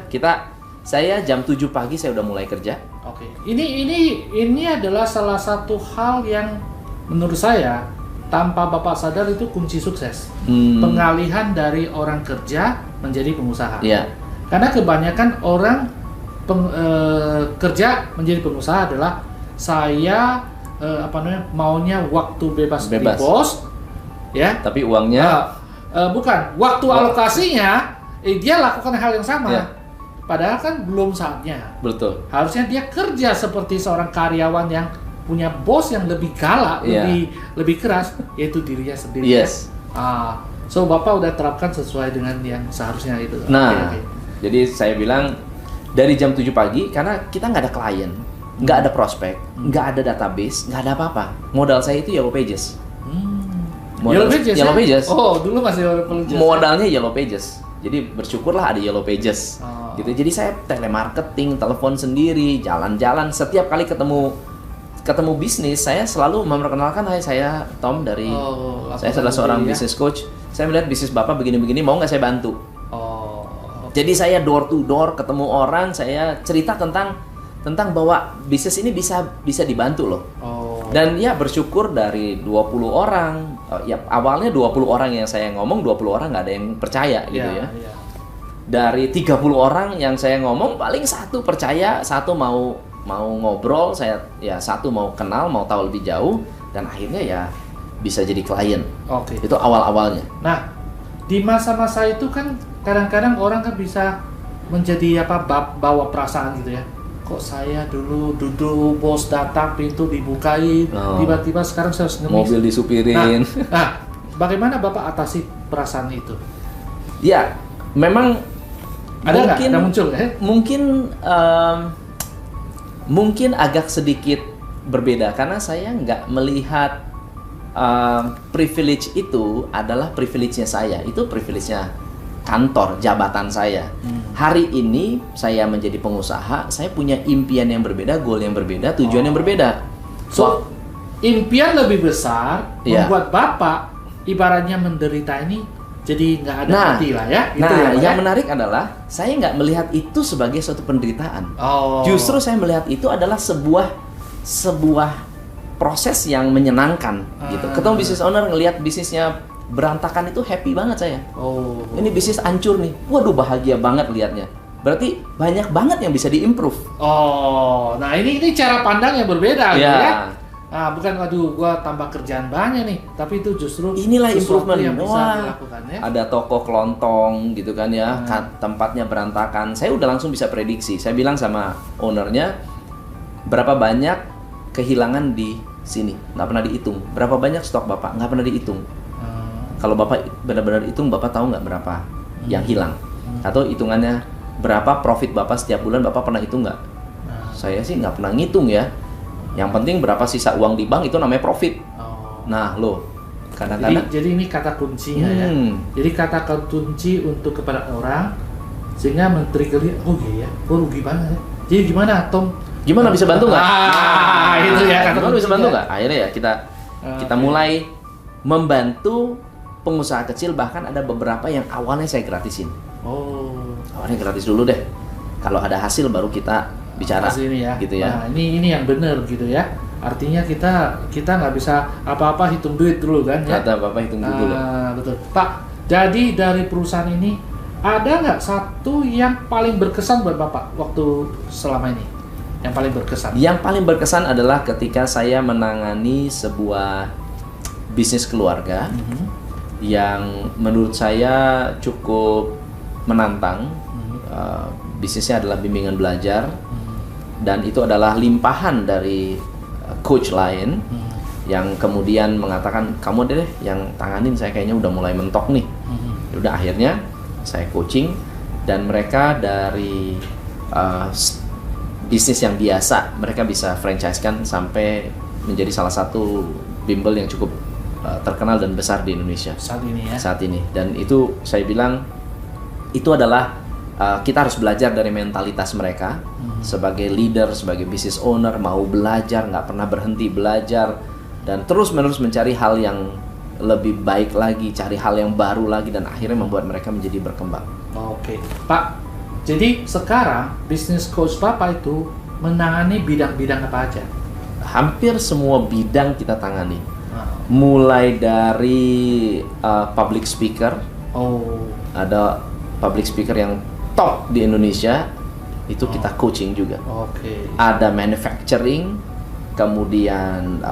saya jam 7 pagi saya udah mulai kerja. Oke. Ini adalah salah satu hal yang menurut saya tanpa Bapak sadar itu kunci sukses. Pengalihan dari orang kerja menjadi pengusaha. Karena kebanyakan orang kerja menjadi pengusaha adalah saya maunya waktu bebas di bos, ya. Tapi uangnya bukan waktu alokasinya, dia lakukan hal yang sama. Padahal kan belum saatnya. Betul. Harusnya dia kerja seperti seorang karyawan yang punya bos yang lebih galak, lebih keras, yaitu dirinya sendiri. Yes. So Bapak udah terapkan sesuai dengan yang seharusnya itu. Nah, jadi saya bilang dari jam 7 pagi, karena kita nggak ada klien, nggak ada prospek, nggak ada database, nggak ada apa-apa. Modal saya itu Yellow Pages. Yellow Pages. Yellow Ya? Pages. Oh, dulu masih Yellow Pages. Modalnya Yellow Pages. Jadi bersyukurlah ada Yellow Pages. Gitu. Jadi saya telemarketing, telepon sendiri, jalan-jalan. Setiap kali ketemu bisnis, saya selalu memperkenalkan, hai saya Tom dari, saya adalah seorang business coach. Saya melihat bisnis Bapak begini-begini, mau nggak saya bantu? Jadi saya door to door ketemu orang, saya cerita tentang bahwa bisnis ini bisa dibantu loh. Dan ya bersyukur dari 20 orang, ya awalnya 20 orang yang saya ngomong, 20 orang nggak ada yang percaya gitu ya. Dari 30 orang yang saya ngomong, paling satu percaya, satu mau ngobrol, satu mau kenal, mau tahu lebih jauh, dan akhirnya ya bisa jadi klien. Itu awal-awalnya. Nah, di masa-masa itu kan kadang-kadang orang kan bisa menjadi bawa perasaan gitu ya. Kok saya dulu duduk, bos datang, pintu dibukain, tiba-tiba sekarang saya harus ngemis. Mobil disupirin. Nah, bagaimana Bapak atasi perasaan itu? Ya, memang ada muncul ya? Mungkin agak sedikit berbeda karena saya nggak melihat privilege itu adalah privilege-nya saya, itu privilege-nya kantor, jabatan saya. Hari ini saya menjadi pengusaha, saya punya impian yang berbeda, goal yang berbeda, tujuan yang berbeda. So, impian lebih besar membuat Bapak ibaratnya menderita ini jadi nggak ada arti lah ya. Gitu yang menarik adalah saya nggak melihat itu sebagai suatu penderitaan. Justru saya melihat itu adalah sebuah proses yang menyenangkan gitu. Ketemu business owner ngelihat bisnisnya berantakan itu happy banget saya. Ini bisnis hancur nih. Waduh, bahagia banget lihatnya. Berarti banyak banget yang bisa diimprove. Nah ini cara pandang yang berbeda gitu ya. Bukan waduh gua tambah kerjaan banyak nih, tapi itu justru inilah improvement yang bisa dilakukan ya. Ada toko kelontong gitu kan ya, tempatnya berantakan. Saya udah langsung bisa prediksi. Saya bilang sama ownernya, berapa banyak kehilangan di sini, nggak pernah dihitung. Berapa banyak stok Bapak, nggak pernah dihitung. Kalau Bapak benar-benar hitung, Bapak tahu nggak berapa yang hilang? Atau hitungannya berapa profit Bapak setiap bulan, Bapak pernah hitung nggak? Saya sih nggak pernah ngitung ya. Yang penting berapa sisa uang di bank itu namanya profit. Nah loh, kadang-kadang. Jadi ini kata kuncinya ya. Jadi kata kunci untuk kepada orang sehingga men-trigger, rugi banget ya. Jadi gimana Tom? Gimana bisa bantu nggak? Itu ya kata gimana bisa bantu nggak? Akhirnya ya kita mulai membantu pengusaha kecil, bahkan ada beberapa yang awalnya saya gratisin. Awalnya gratis dulu deh. Kalau ada hasil baru kita bicara. Ini ya. Gitu ya. Nah, ini yang benar gitu ya. Artinya kita nggak bisa apa-apa hitung duit dulu kan ya. Kata apa-apa hitung duit dulu. Betul. Pak, jadi dari perusahaan ini ada nggak satu yang paling berkesan buat Bapak waktu selama ini? Yang paling berkesan? Yang paling berkesan adalah ketika saya menangani sebuah bisnis keluarga yang menurut saya cukup menantang. Bisnisnya adalah bimbingan belajar, dan itu adalah limpahan dari coach lain yang kemudian mengatakan, kamu deh yang tanganin, saya kayaknya udah mulai mentok nih. Udah, akhirnya saya coaching, dan mereka dari bisnis yang biasa mereka bisa franchise-kan sampai menjadi salah satu bimbel yang cukup terkenal dan besar di Indonesia saat ini. Dan itu saya bilang itu adalah kita harus belajar dari mentalitas mereka sebagai leader, sebagai business owner, mau belajar, nggak pernah berhenti belajar, dan terus-menerus mencari hal yang lebih baik lagi, cari hal yang baru lagi, dan akhirnya membuat mereka menjadi berkembang. Oke, Pak. Jadi sekarang business coach Bapak itu menangani bidang-bidang apa aja? Hampir semua bidang kita tangani. Mulai dari public speaker, ada public speaker yang top di Indonesia, itu kita coaching juga. Ada manufacturing, kemudian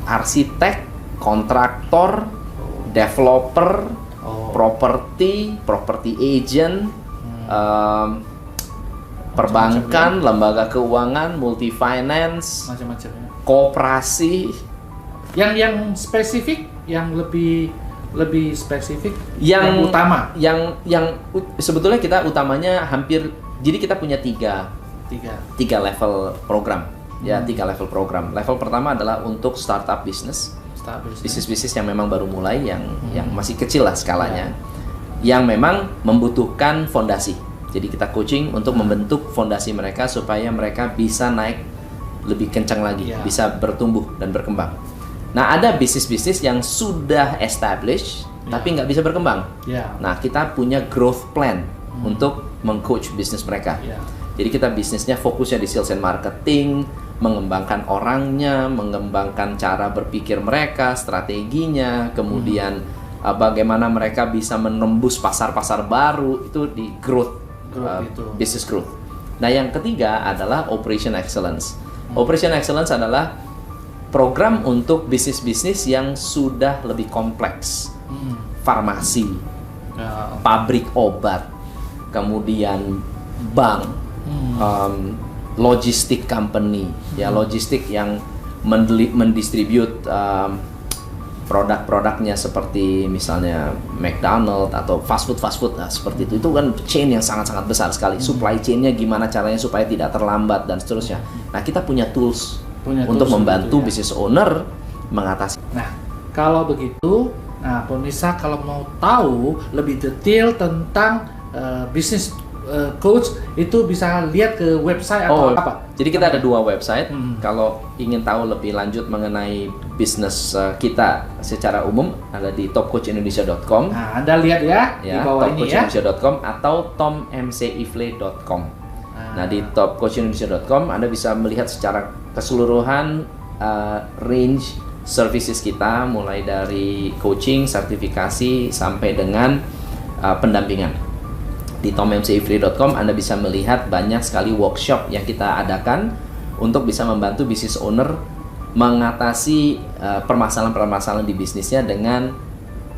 arsitek, kontraktor, developer, property agent, perbankan, lembaga keuangan, multi finance, macam-macam, koperasi. Yang spesifik, yang lebih spesifik, yang utama, yang sebetulnya kita utamanya hampir, jadi kita punya tiga level program. Ya, 3 level program. Level pertama adalah untuk startup business. bisnis-bisnis yang memang baru mulai, yang masih kecil lah skalanya, yang memang membutuhkan fondasi. Jadi kita coaching untuk membentuk fondasi mereka supaya mereka bisa naik lebih kencang lagi, bisa bertumbuh dan berkembang. Nah, ada bisnis-bisnis yang sudah established tapi nggak bisa berkembang. Nah, kita punya growth plan untuk mengcoach bisnis mereka. Jadi kita bisnisnya fokusnya di sales and marketing, mengembangkan orangnya, mengembangkan cara berpikir mereka, strateginya, kemudian bagaimana mereka bisa menembus pasar-pasar baru, itu di growth, business growth. Nah, yang ketiga adalah operation excellence. Operation excellence adalah program untuk bisnis-bisnis yang sudah lebih kompleks. Farmasi, pabrik obat, kemudian bank, logistik company, ya logistik yang mendistribute produk-produknya seperti misalnya McDonald atau fast food seperti itu kan chain yang sangat-sangat besar sekali. Supply chainnya gimana caranya supaya tidak terlambat dan seterusnya. Nah, kita punya tools untuk membantu bisnis owner mengatasi. Nah, kalau begitu, pemirsa kalau mau tahu lebih detail tentang bisnis coach itu bisa lihat ke website atau apa? Jadi kita ada 2 website. Kalau ingin tahu lebih lanjut mengenai bisnis kita secara umum, ada di topcoachindonesia.com. Nah, Anda lihat ya di bawah ini ya. topcoachindonesia.com atau tommcifle.com. Nah, di topcoachindonesia.com Anda bisa melihat secara keseluruhan range services kita, mulai dari coaching, sertifikasi, sampai dengan pendampingan. Di tommcifle.com Anda bisa melihat banyak sekali workshop yang kita adakan untuk bisa membantu business owner mengatasi permasalahan-permasalahan di bisnisnya dengan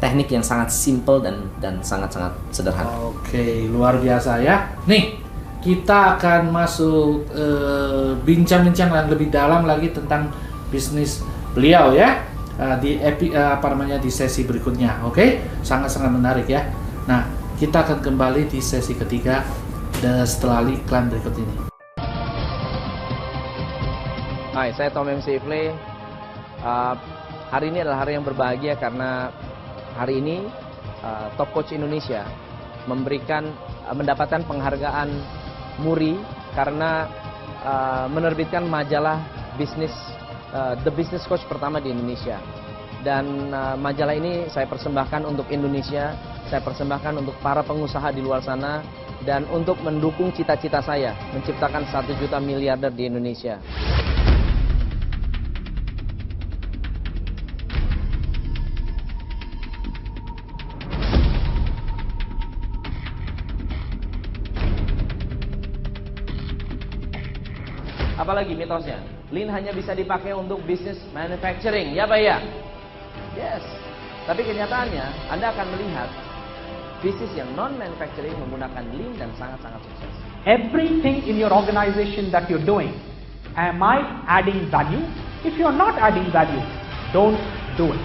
teknik yang sangat simple dan sangat-sangat sederhana. Oke, luar biasa ya. Nih, kita akan masuk bincang-bincang yang lebih dalam lagi tentang bisnis beliau ya di di sesi berikutnya. Oke, sangat-sangat menarik ya. Nah, kita akan kembali di sesi ketiga setelah iklan berikut ini. Hai, saya Tom McCifle. Hari ini adalah hari yang berbahagia karena hari ini Top Coach Indonesia mendapatkan penghargaan Muri karena menerbitkan majalah bisnis The Business Coach pertama di Indonesia. Dan majalah ini saya persembahkan untuk Indonesia, saya persembahkan untuk para pengusaha di luar sana, dan untuk mendukung cita-cita saya menciptakan 1 juta miliarder di Indonesia. Apalagi mitosnya, Lean hanya bisa dipakai untuk bisnis manufacturing, ya Pak ya? Yes. Tapi kenyataannya, Anda akan melihat bisnis yang non-manufacturing menggunakan Lean dan sangat-sangat sukses. Everything in your organization that you're doing, am I adding value? If you're not adding value, don't do it.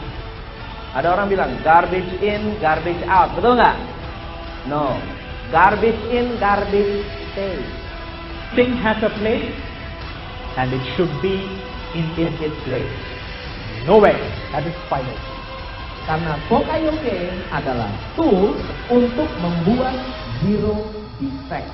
Ada orang bilang, garbage in, garbage out. Betul nggak? No. Garbage in, garbage stay. Thing has a place, and it should be in its place. Nowhere. That is final. Karena Poka-yoke adalah tools untuk membuat zero defect.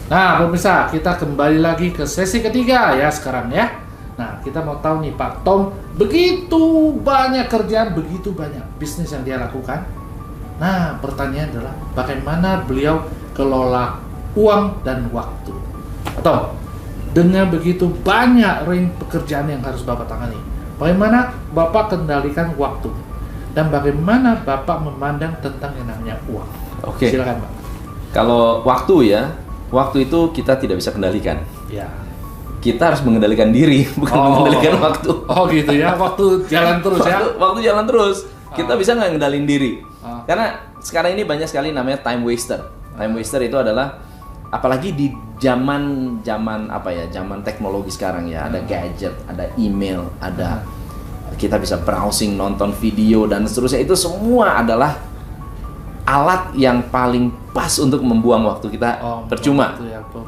Nah, pemirsa, kita kembali lagi ke sesi ketiga ya sekarang ya. Nah, kita mau tahu nih Pak Tom, begitu banyak kerjaan, begitu banyak bisnis yang dia lakukan. Nah, pertanyaan adalah bagaimana beliau kelola uang dan waktu. Tom, dengan begitu banyak range pekerjaan yang harus Bapak tangani, bagaimana Bapak kendalikan waktu? Dan bagaimana Bapak memandang tentang yang namanya uang? Oke. Silakan, Pak. Kalau waktu ya, waktu itu kita tidak bisa kendalikan. Ya. Kita harus mengendalikan diri, bukan mengendalikan waktu. Oh gitu ya, waktu jalan terus ya. Waktu jalan terus. Kita bisa nggak ngendalin diri. Karena sekarang ini banyak sekali namanya time waster. Time waster itu adalah apalagi di zaman apa ya, zaman teknologi sekarang ya, ada gadget, ada email, ada kita bisa browsing, nonton video dan seterusnya. Itu semua adalah alat yang paling pas untuk membuang waktu kita percuma,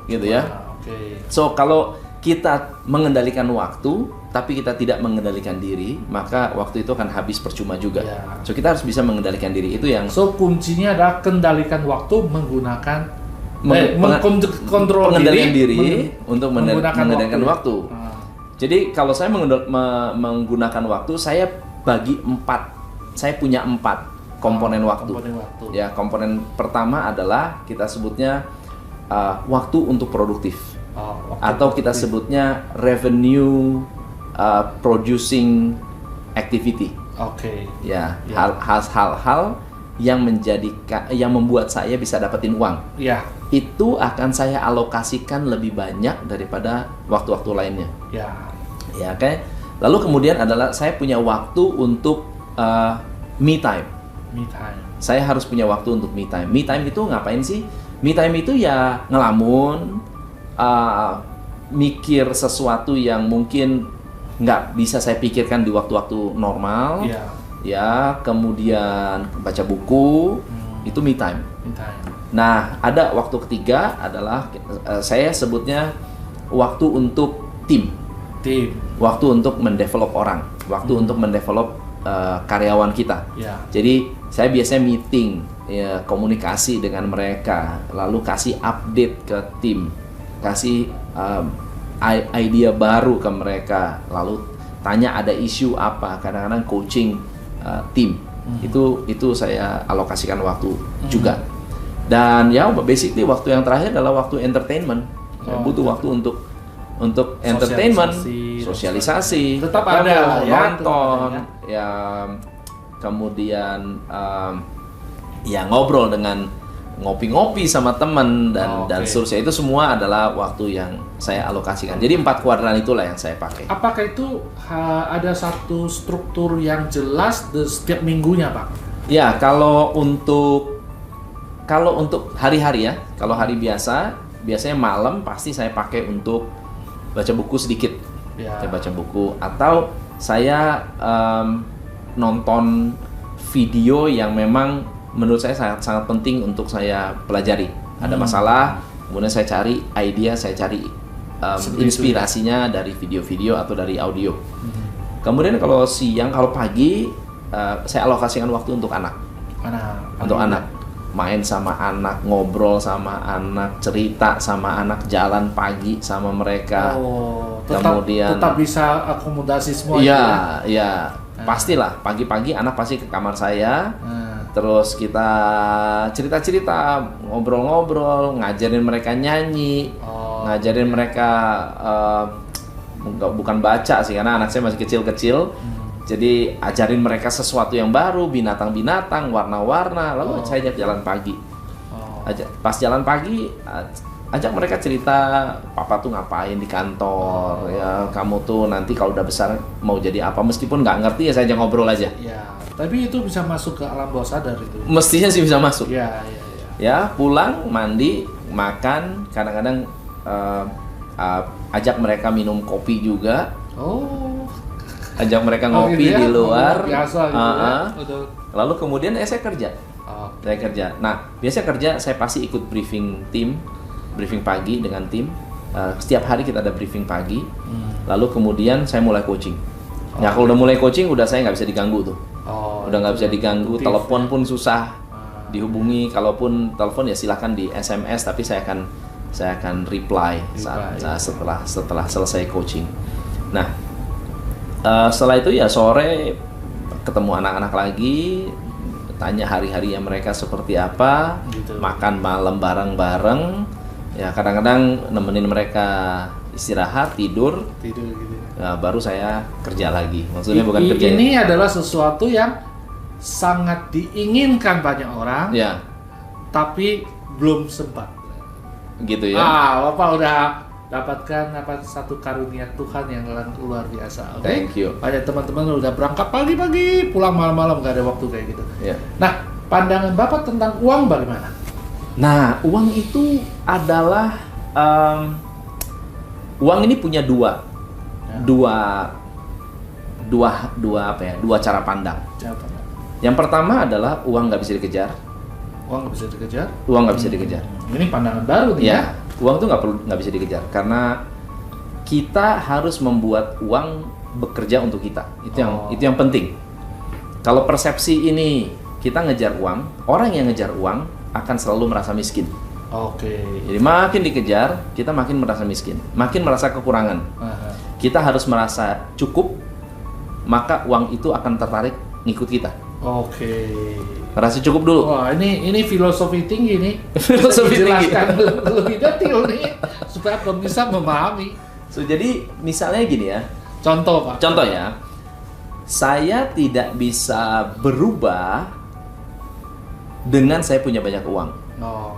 gitu ya. So kalau kita mengendalikan waktu, tapi kita tidak mengendalikan diri, maka waktu itu akan habis percuma juga. So kita harus bisa mengendalikan diri, itu yang. So kuncinya adalah kendalikan waktu menggunakan kontrol pengendalian diri untuk mengendalikan waktu. Jadi kalau saya menggunakan waktu, saya bagi 4. Saya punya 4 komponen waktu. Ya, komponen pertama adalah kita sebutnya waktu untuk produktif. Atau kita sebutnya revenue producing activity. Ya, hal-hal yang membuat saya bisa dapetin uang. Itu akan saya alokasikan lebih banyak daripada waktu-waktu lainnya. Ya, oke. Lalu kemudian adalah saya punya waktu untuk me time. Saya harus punya waktu untuk me time. Me time itu ngapain sih? Me time itu ya ngelamun, mikir sesuatu yang mungkin nggak bisa saya pikirkan di waktu-waktu normal. Ya, kemudian baca buku, itu me time. Nah, ada waktu ketiga adalah saya sebutnya waktu untuk tim. Waktu untuk mendevelop orang, waktu untuk mendevelop karyawan kita. Jadi saya biasanya meeting, ya, komunikasi dengan mereka, lalu kasih update ke tim, kasih idea baru ke mereka, lalu tanya ada isu apa, kadang-kadang coaching tim. Itu saya alokasikan waktu juga. Dan ya basically waktu yang terakhir adalah waktu entertainment. Saya butuh waktu untuk entertainment, sosialisasi, tetap ada nonton, ya, kemudian ya ngobrol dengan ngopi-ngopi sama teman dan seterusnya. Itu semua adalah waktu yang saya alokasikan. Jadi 4 kuadran itulah yang saya pakai. Apakah itu ada satu struktur yang jelas setiap minggunya, Pak? Ya, kalau untuk hari-hari ya, kalau hari biasanya malam pasti saya pakai untuk baca buku sedikit. Saya baca buku atau saya nonton video yang memang menurut saya sangat penting untuk saya pelajari. Ada masalah, kemudian saya cari idea, saya cari inspirasinya dari video-video atau dari audio. Kemudian kalau pagi saya alokasikan waktu untuk anak. Main sama anak, ngobrol sama anak, cerita sama anak, jalan pagi sama mereka. Kemudian tetap bisa akomodasi semua. Iya. Pastilah pagi-pagi anak pasti ke kamar saya. Terus kita cerita-cerita, ngobrol-ngobrol, ngajarin mereka nyanyi, ngajarin mereka bukan baca sih karena anak saya masih kecil-kecil. Jadi ajarin mereka sesuatu yang baru, binatang-binatang, warna-warna, lalu saya ajak jalan pagi. Pas jalan pagi, ajak mereka cerita, papa tuh ngapain di kantor, ya kamu tuh nanti kalau udah besar mau jadi apa, meskipun nggak ngerti ya saya ajak ngobrol aja. Tapi itu bisa masuk ke alam bawah sadar itu. Mestinya sih bisa masuk. Ya, pulang, mandi, makan, kadang-kadang ajak mereka minum kopi juga. Ajak mereka ngopi di luar. Biasa gitu ya. Lalu kemudian saya kerja. Saya kerja. Nah, biasanya kerja saya pasti ikut briefing tim, briefing pagi dengan tim. Setiap hari kita ada briefing pagi. Lalu kemudian saya mulai coaching. Nah, kalau udah mulai coaching, udah saya nggak bisa diganggu tuh. Udah nggak bisa diganggu. Telepon pun susah dihubungi. Kalaupun telepon ya silahkan di SMS, tapi saya akan reply setelah selesai coaching. Nah, setelah itu ya sore ketemu anak-anak lagi, tanya hari-harinya mereka seperti apa, makan malam bareng-bareng. Ya kadang-kadang nemenin mereka istirahat, tidur gitu. Ya, baru saya kerja lagi. Maksudnya bukan kerja. Ini adalah sesuatu yang sangat diinginkan banyak orang. Ya. Tapi belum sempat. Gitu ya. Bapak udah dapatkan satu karunia Tuhan yang luar biasa. Thank you. Banyak teman-teman udah berangkat pagi-pagi, pulang malam-malam, nggak ada waktu kayak gitu. Nah, pandangan Bapak tentang uang bagaimana? Nah, uang itu adalah uang ini punya dua dua cara pandang. Siapa? Yang pertama adalah uang nggak bisa dikejar. Uang nggak bisa dikejar. Uang nggak bisa dikejar. Ini pandangan baru nih ya. Uang tuh nggak bisa dikejar karena kita harus membuat uang bekerja untuk kita. Itu yang penting. Kalau persepsi ini kita ngejar uang, orang yang ngejar uang akan selalu merasa miskin. Oke. Jadi makin dikejar, kita makin merasa miskin, makin merasa kekurangan. Kita harus merasa cukup, maka uang itu akan tertarik ngikut kita. Oke. Merasa cukup dulu. Wah, ini filosofi tinggi nih. Filosofi tinggi. Jelaskan lebih detail nih supaya pemirsa memahami. Jadi misalnya gini ya. Contoh, Pak. Contoh ya. Saya tidak bisa berubah dengan saya punya banyak uang.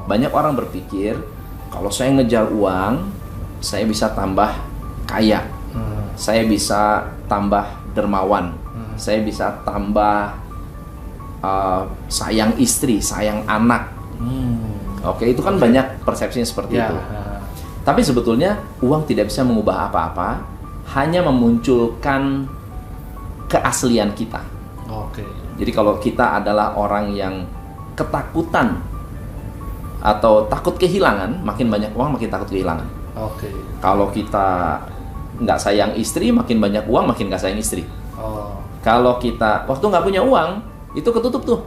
Banyak orang berpikir kalau saya ngejar uang, saya bisa tambah kaya. Saya bisa tambah dermawan. Saya bisa tambah sayang istri, sayang anak. Oke, itu kan banyak persepsinya seperti itu. Tapi sebetulnya uang tidak bisa mengubah apa-apa, hanya memunculkan keaslian kita. Oke. Jadi kalau kita adalah orang yang ketakutan atau takut kehilangan, makin banyak uang makin takut kehilangan. Oke. Kalau kita nggak sayang istri, makin banyak uang makin nggak sayang istri. Kalau kita waktu nggak punya uang, itu ketutup tuh.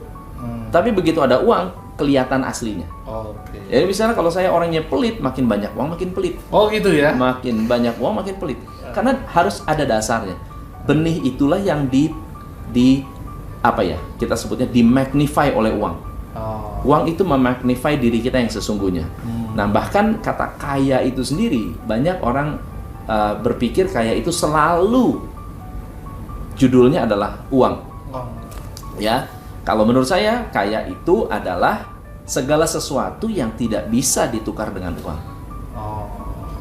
Tapi begitu ada uang, kelihatan aslinya. Oke. Jadi misalnya kalau saya orangnya pelit, makin banyak uang makin pelit. Oh gitu ya? Makin banyak uang makin pelit. Karena harus ada dasarnya. Benih itulah yang apa ya? Kita sebutnya di-magnify oleh uang. Uang itu memagnify diri kita yang sesungguhnya. Nah, bahkan kata kaya itu sendiri, banyak orang berpikir kaya itu selalu judulnya adalah uang. Ya, kalau menurut saya kaya itu adalah segala sesuatu yang tidak bisa ditukar dengan uang.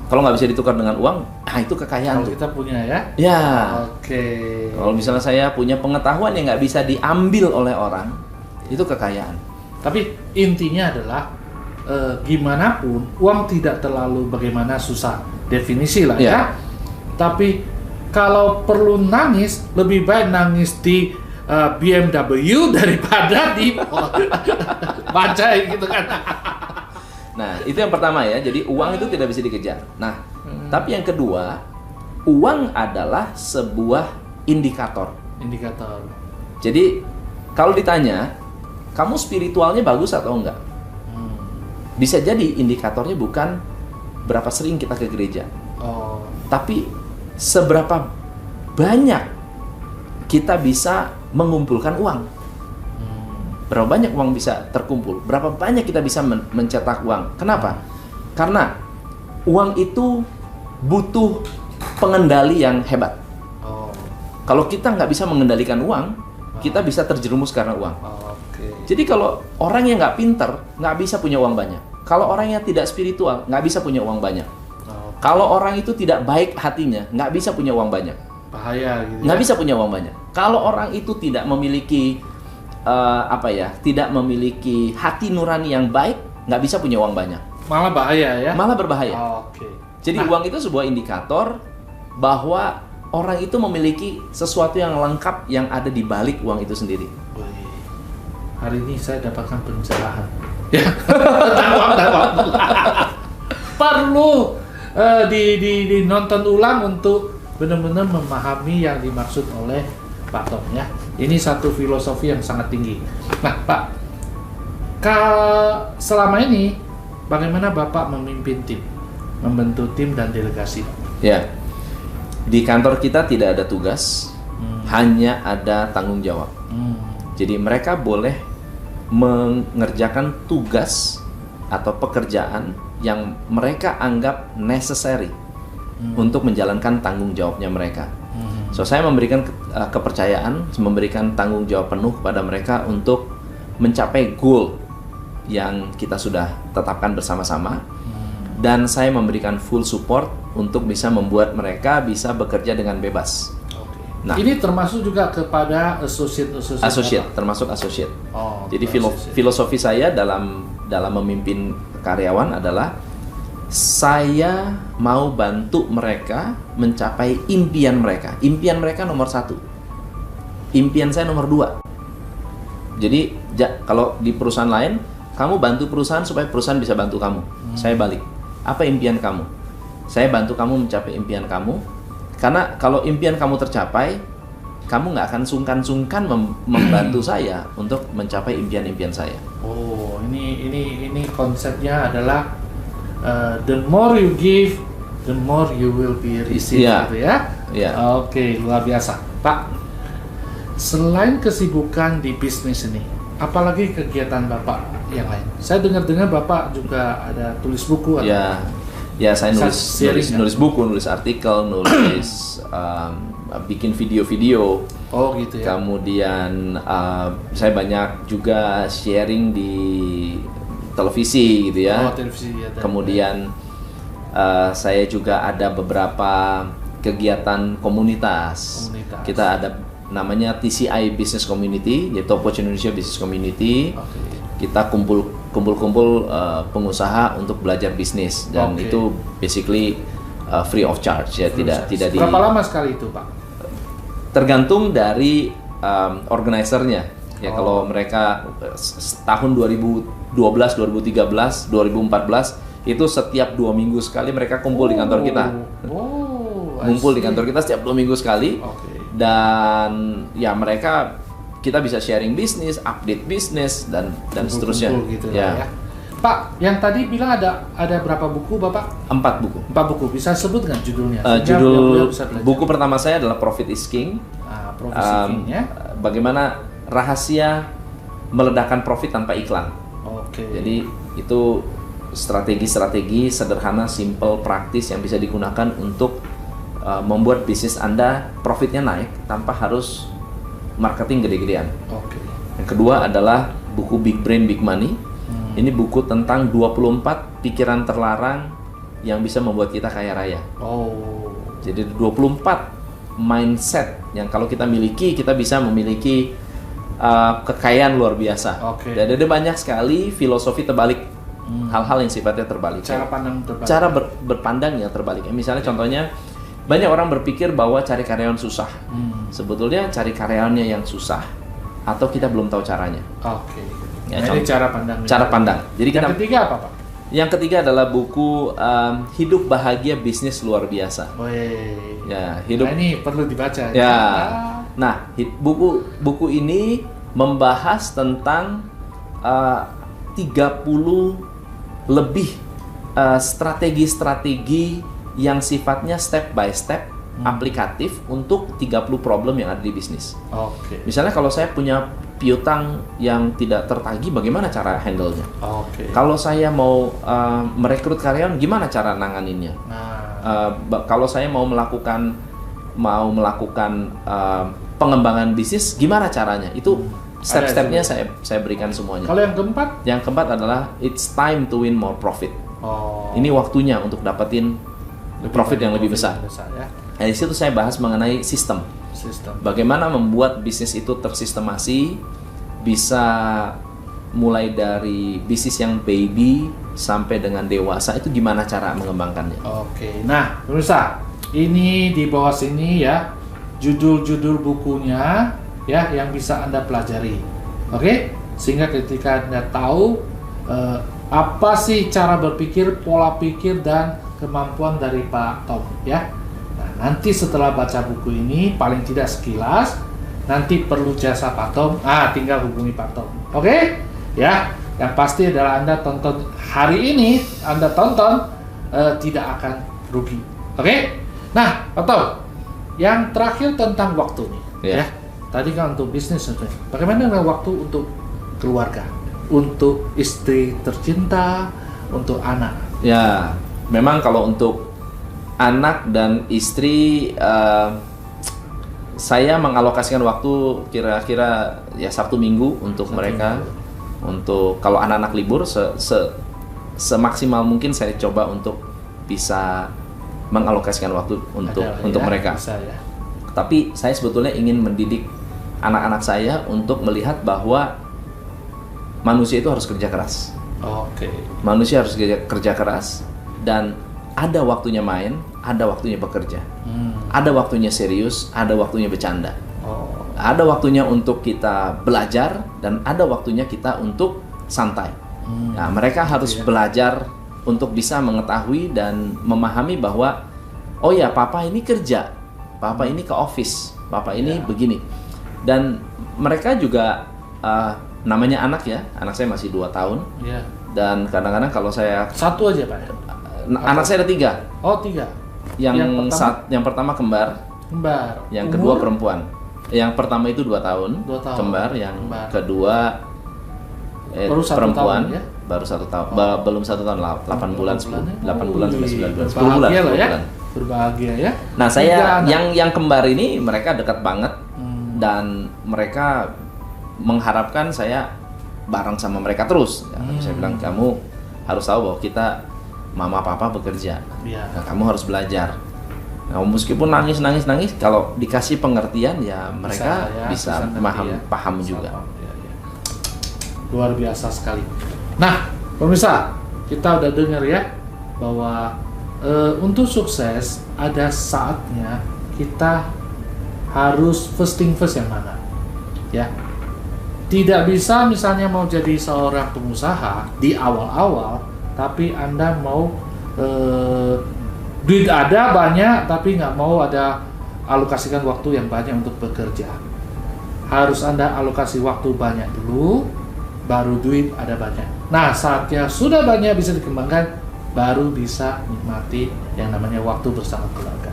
Kalau nggak bisa ditukar dengan uang, itu kekayaan. Kalau kita punya ya? Ya. Oke. Kalau misalnya saya punya pengetahuan yang nggak bisa diambil oleh orang, itu kekayaan. Tapi intinya adalah gimana pun uang tidak terlalu bagaimana susah definisi lah ya. Tapi kalau perlu nangis, lebih baik nangis di BMW daripada di bajai gitu kan. Nah, itu yang pertama ya. Jadi uang itu tidak bisa dikejar. Nah, tapi yang kedua, uang adalah sebuah indikator. Indikator. Jadi kalau ditanya, kamu spiritualnya bagus atau enggak? Bisa jadi indikatornya bukan berapa sering kita ke gereja. Tapi seberapa banyak kita bisa mengumpulkan uang. Berapa banyak uang bisa terkumpul? Berapa banyak kita bisa mencetak uang? Kenapa? Karena uang itu butuh pengendali yang hebat. Kalau kita nggak bisa mengendalikan uang, kita bisa terjerumus karena uang. Jadi kalau orang yang nggak pinter, nggak bisa punya uang banyak. Kalau orang yang tidak spiritual, nggak bisa punya uang banyak. Kalau orang itu tidak baik hatinya, nggak bisa punya uang banyak. Bahaya gitu. Nggak bisa punya uang banyak. Kalau orang itu tidak memiliki tidak memiliki hati nurani yang baik, nggak bisa punya uang banyak. Malah bahaya ya? Malah berbahaya. Jadi uang itu sebuah indikator bahwa orang itu memiliki sesuatu yang lengkap yang ada di balik uang itu sendiri. Hari ini saya dapatkan pencerahan. Ya, tentang uang. Perlu nonton ulang untuk benar-benar memahami yang dimaksud oleh Pak Tom ya. Ini satu filosofi yang sangat tinggi. Nah, Pak, selama ini bagaimana Bapak memimpin tim, membentuk tim dan delegasi? Ya, di kantor kita tidak ada tugas, hanya ada tanggung jawab. Jadi mereka boleh mengerjakan tugas atau pekerjaan yang mereka anggap necessary untuk menjalankan tanggung jawabnya mereka. So saya memberikan kepercayaan, memberikan tanggung jawab penuh kepada mereka untuk mencapai goal yang kita sudah tetapkan bersama-sama, dan saya memberikan full support untuk bisa membuat mereka bisa bekerja dengan bebas. Nah, ini termasuk juga kepada associate, termasuk associate. Jadi filosofi saya dalam memimpin karyawan adalah saya mau bantu mereka mencapai impian mereka. Impian mereka nomor satu. impian saya nomor 2. Jadi kalau di perusahaan lain, kamu bantu perusahaan supaya perusahaan bisa bantu kamu. Saya balik. Apa impian kamu? Saya bantu kamu mencapai impian kamu. Karena kalau impian kamu tercapai, kamu nggak akan sungkan-sungkan membantu saya untuk mencapai impian-impian saya. Oh, ini konsepnya adalah the more you give, the more you will be received, gitu ya? Iya. Oke, luar biasa, Pak. Selain kesibukan di bisnis ini, apalagi kegiatan Bapak yang lain? Saya dengar-dengar Bapak juga ada tulis buku atau Ya, saya nulis buku, nulis artikel, nulis bikin video-video. Oh, gitu ya. Kemudian saya banyak juga sharing di televisi gitu ya. Oh, televisi ya. Kemudian saya juga ada beberapa kegiatan komunitas. Kita ada namanya TCI Business Community, yaitu Top Watch Indonesia Business Community. Kita kumpul-kumpul pengusaha untuk belajar bisnis, dan itu basically free of charge ya, tidak di. Berapa lama sekali itu, Pak? Tergantung dari organizernya ya. Kalau mereka tahun 2012, 2013, 2014 itu setiap 2 minggu sekali mereka kumpul di kantor kita. Kumpul di kantor kita setiap 2 minggu sekali. Dan ya mereka, kita bisa sharing bisnis, update bisnis, dan seterusnya. Gitu ya. Pak, yang tadi bilang ada berapa buku Bapak? 4 buku. 4 buku. Bisa sebut nggak judulnya? Judul buku pertama saya adalah Profit is King. Profit is King ya. Bagaimana rahasia meledakkan profit tanpa iklan. Jadi itu strategi-strategi sederhana, simple, praktis yang bisa digunakan untuk membuat bisnis Anda profitnya naik tanpa harus marketing gede-gedean. Yang kedua adalah buku Big Brain Big Money. Ini buku tentang 24 pikiran terlarang yang bisa membuat kita kaya raya. Jadi 24 mindset yang kalau kita miliki, kita bisa memiliki kekayaan luar biasa. Dan ada banyak sekali filosofi terbalik, hal-hal yang sifatnya terbalik. Cara pandang terbalik. Cara berpandang yang terbalik. Misalnya contohnya, banyak orang berpikir bahwa cari karyawan susah. Sebetulnya cari karyawannya yang susah, atau kita belum tahu caranya. Ya, ini cara pandang. Cara pandang. Jadi yang ketiga apa, Pak? Yang ketiga adalah buku Hidup Bahagia Bisnis Luar Biasa. Ya, hidup. Nah, ini perlu dibaca. Ya. Nah, buku ini membahas tentang 30 lebih strategi-strategi yang sifatnya step by step, aplikatif untuk 30 problem yang ada di bisnis. Misalnya kalau saya punya piutang yang tidak tertagih, bagaimana cara handle-nya? Kalau saya mau merekrut karyawan, gimana cara nanganinnya? Kalau saya mau melakukan pengembangan bisnis, gimana caranya? Itu step-stepnya saya berikan semuanya. Kalau yang keempat? Yang keempat adalah it's time to win more profit. Ini waktunya untuk dapetin profit yang lebih besar. Ya. Nah, di situ saya bahas mengenai sistem. Bagaimana membuat bisnis itu tersistemasi, bisa mulai dari bisnis yang baby sampai dengan dewasa, itu gimana cara mengembangkannya. Nah, pemirsa, ini di bawah sini ya judul-judul bukunya ya yang bisa Anda pelajari. Sehingga ketika Anda tahu apa sih cara berpikir, pola pikir, dan kemampuan dari Pak Tom ya. Nah, nanti setelah baca buku ini, paling tidak sekilas, nanti perlu jasa Pak Tom, tinggal hubungi Pak Tom. Ya, yang pasti adalah Anda tonton hari ini, Anda tonton tidak akan rugi. Nah, Pak Tom, yang terakhir tentang waktu nih ya. Tadi kan untuk bisnis, bagaimana dengan waktu untuk keluarga, untuk istri tercinta, untuk anak? Ya, memang kalau untuk anak dan istri, saya mengalokasikan waktu kira-kira ya Sabtu Minggu untuk mereka. Untuk kalau anak-anak libur, semaksimal mungkin saya coba untuk bisa mengalokasikan waktu untuk mereka. Tapi saya sebetulnya ingin mendidik anak-anak saya untuk melihat bahwa manusia itu harus kerja keras. Manusia harus kerja keras, dan ada waktunya main, ada waktunya bekerja, ada waktunya serius, ada waktunya bercanda. Ada waktunya untuk kita belajar dan ada waktunya kita untuk santai. Nah, mereka harus belajar untuk bisa mengetahui dan memahami bahwa oh ya, papa ini kerja, papa ini ke office, papa ini begini. Dan mereka juga namanya anak ya, anak saya masih 2 tahun. Dan kadang-kadang kalau saya satu aja Pak ya? Anak saya ada 3. Oh 3. Yang pertama kembar, yang kedua perempuan. Yang pertama itu 2 tahun, kembar. Yang kedua baru 1 perempuan, tahun, ya? baru 1 tahun, belum 1 tahun, 8 bulan, 8 bulan sampai 9 bulan, 10 bulan, Berbahagia 10 lah ya. bulan. Berbahagia ya. Nah, saya yang kembar ini mereka dekat banget dan mereka mengharapkan saya bareng sama mereka terus. Saya bilang kamu harus tahu bahwa kita mama papa bekerja. Nah, kamu harus belajar. Nah, meskipun nangis, kalau dikasih pengertian ya mereka bisa paham juga. Luar biasa sekali. Nah, pemirsa, kita udah dengar ya bahwa untuk sukses ada saatnya kita harus first thing first yang mana, ya. Tidak bisa misalnya mau jadi seorang pengusaha di awal-awal, tapi Anda mau duit ada banyak, tapi nggak mau ada alokasikan waktu yang banyak untuk bekerja. Harus Anda alokasi waktu banyak dulu, baru duit ada banyak. Nah, saatnya sudah banyak bisa dikembangkan, baru bisa nikmati yang namanya waktu bersama keluarga.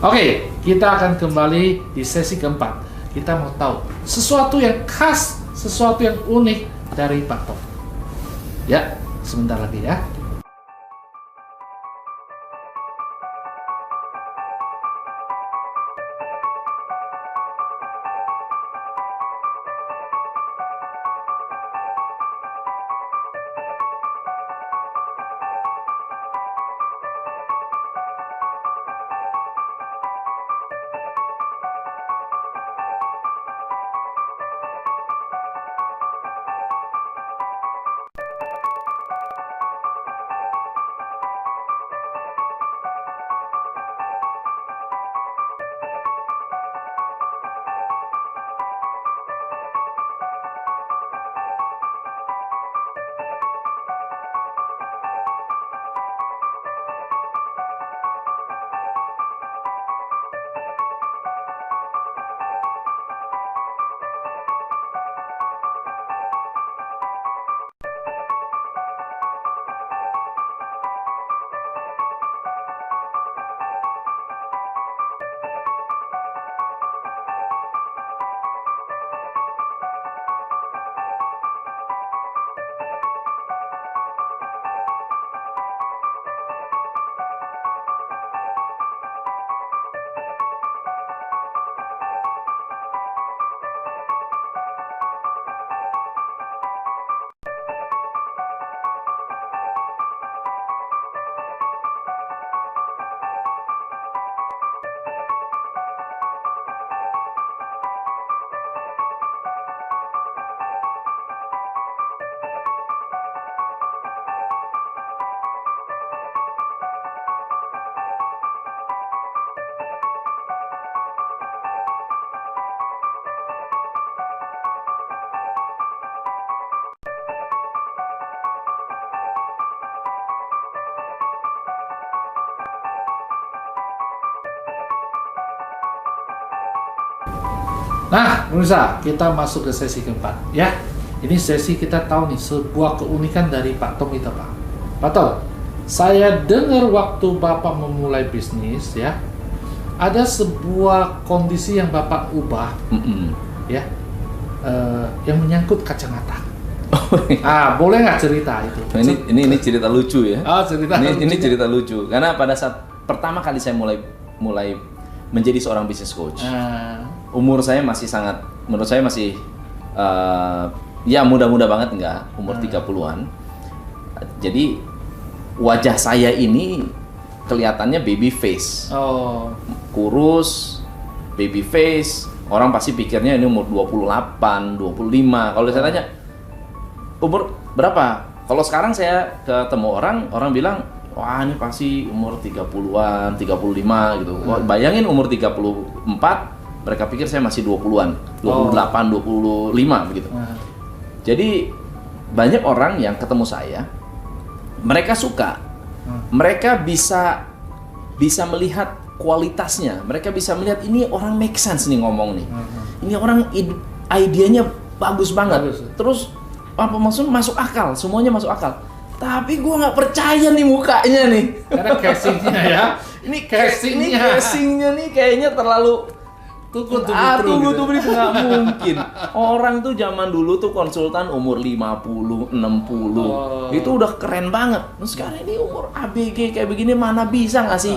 Oke, kita akan kembali di sesi keempat. Kita mau tahu sesuatu yang khas, sesuatu yang unik dari Pak Tom. Ya, sebentar lagi ya. Nah, pemirsa, kita masuk ke sesi keempat ya. Ini sesi kita tahu nih sebuah keunikan dari Pak Tom itu, Pak. Pak Tom, saya dengar waktu Bapak memulai bisnis ya, ada sebuah kondisi yang Bapak ubah ya, yang menyangkut kacamata. Boleh nggak cerita itu? Nah, ini cerita lucu ya. Oh, cerita ini cerita lucu karena pada saat pertama kali saya mulai menjadi seorang business coach. Umur saya masih sangat, menurut saya masih ya muda-muda banget, enggak, umur 30-an. Jadi wajah saya ini kelihatannya baby face. Kurus, baby face. Orang pasti pikirnya ini umur 28, 25. Kalau saya tanya umur berapa? Kalau sekarang saya ketemu orang bilang, wah ini pasti umur 30-an, 35 gitu. Wah, bayangin umur 34 mereka pikir saya masih 20-an, 28, 25 begitu. Jadi banyak orang yang ketemu saya, mereka suka, mereka bisa melihat kualitasnya, mereka bisa melihat ini orang make sense nih ngomong nih, ini orang idenya bagus banget, terus apa maksudnya masuk akal, semuanya masuk akal. Tapi gue nggak percaya nih mukanya nih, karena casingnya ya, ini casingnya nih kayaknya terlalu tunggu nggak mungkin. Orang tuh zaman dulu tuh konsultan umur 50, 60 itu udah keren banget. Nah, sekarang ini umur ABG kayak begini mana bisa nggak sih?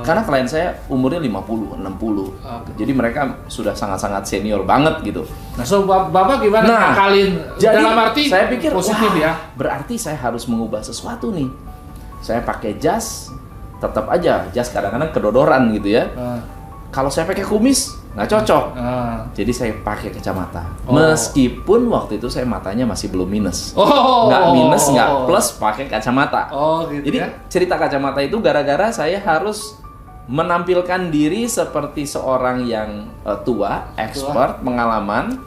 Karena klien saya umurnya 50, 60 jadi mereka sudah sangat-sangat senior banget gitu. Nah, so Bapak gimana ngakalin? Jadi Dalam arti saya pikir positif ya, berarti saya harus mengubah sesuatu nih. Saya pakai jas, tetap aja jas kadang-kadang kedodoran gitu ya. Kalau saya pakai kumis nggak cocok, jadi saya pakai kacamata. Meskipun waktu itu saya matanya masih belum minus, nggak minus nggak plus, pakai kacamata. Gitu jadi ya? cerita kacamata itu gara-gara saya harus menampilkan diri seperti seorang yang tua, expert, pengalaman,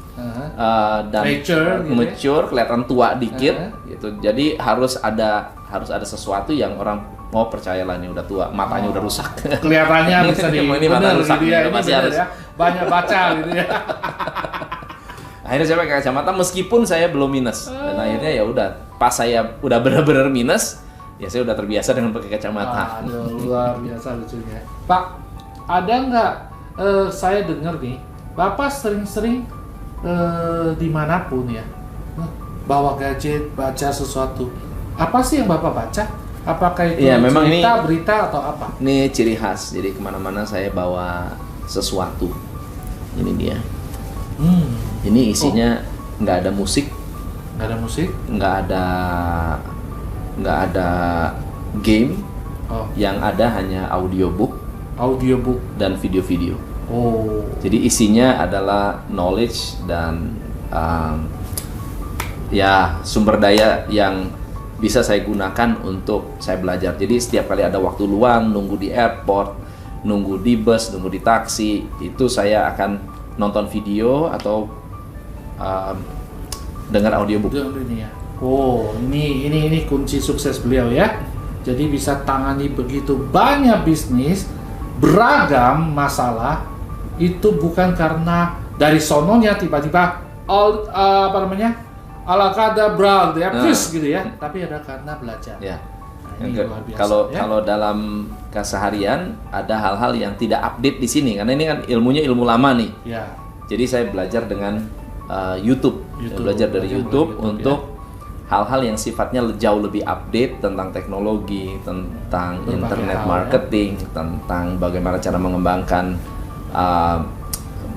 dan mature, kelihatan tua dikit, gitu. Jadi harus ada sesuatu yang orang mau percayalah nih udah tua, matanya udah rusak. Kelihatannya bisa ini mata rusak gitu ya, ini masih harus ya. Banyak baca gitu ya. Akhirnya saya pakai kacamata meskipun saya belum minus. Dan akhirnya ya udah, pas saya udah benar-benar minus, ya saya udah terbiasa dengan pakai kacamata. Luar biasa lucunya. Pak, ada nggak saya dengar nih, Bapak sering-sering dimanapun ya, bawa gadget, baca sesuatu. Apa sih yang Bapak baca? Apakah itu memang berita atau apa? Ini ciri khas, jadi kemana-mana saya bawa sesuatu. Ini dia. Ini isinya nggak ada musik, nggak ada game, yang ada hanya audiobook dan video-video. Jadi isinya adalah knowledge dan sumber daya yang bisa saya gunakan untuk saya belajar. Jadi setiap kali ada waktu luang, nunggu di airport, nunggu di bus, nunggu di taksi, itu saya akan nonton video atau dengar audiobook. Ini kunci sukses beliau ya. Jadi bisa tangani begitu banyak bisnis, beragam masalah, itu bukan karena dari sononya tiba-tiba ala kadabra gitu ya, gitu ya, tapi ada karena belajar. Ya. Luar biasa, kalau dalam keseharian ada hal-hal yang tidak update di sini, karena ini kan ilmunya ilmu lama nih. Ya. Jadi saya belajar dengan YouTube. Saya belajar dari YouTube untuk hal-hal yang sifatnya jauh lebih update tentang teknologi, tentang internet marketing, tentang bagaimana cara mengembangkan,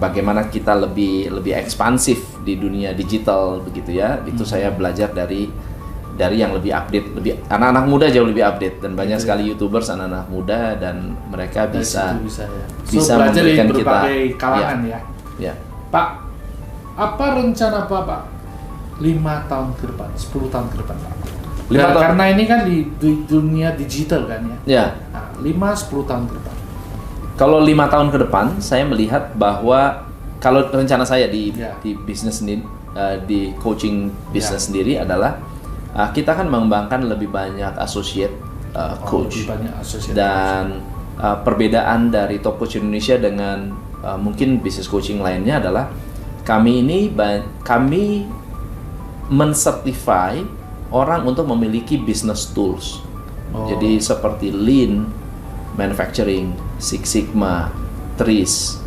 bagaimana kita lebih ekspansif di dunia digital begitu ya. Itu saya belajar dari yang lebih update, anak-anak muda jauh lebih update, dan banyak sekali YouTubers anak-anak muda, dan mereka bisa memberikan kita kalangan ya. Pak, apa rencana Bapak 5 tahun ke depan, 10 tahun ke depan, Pak? Karena ini kan di dunia digital kan ya. 5-10 tahun ke depan. Kalau 5 tahun ke depan, saya melihat bahwa kalau rencana saya di bisnis sendiri, di coaching bisnis sendiri adalah kita kan mengembangkan lebih banyak associate coach. Dan perbedaan dari Top Coach Indonesia dengan mungkin bisnis coaching lainnya adalah kami mensertify orang untuk memiliki business tools. Jadi seperti Lean Manufacturing, Six Sigma, TRIS,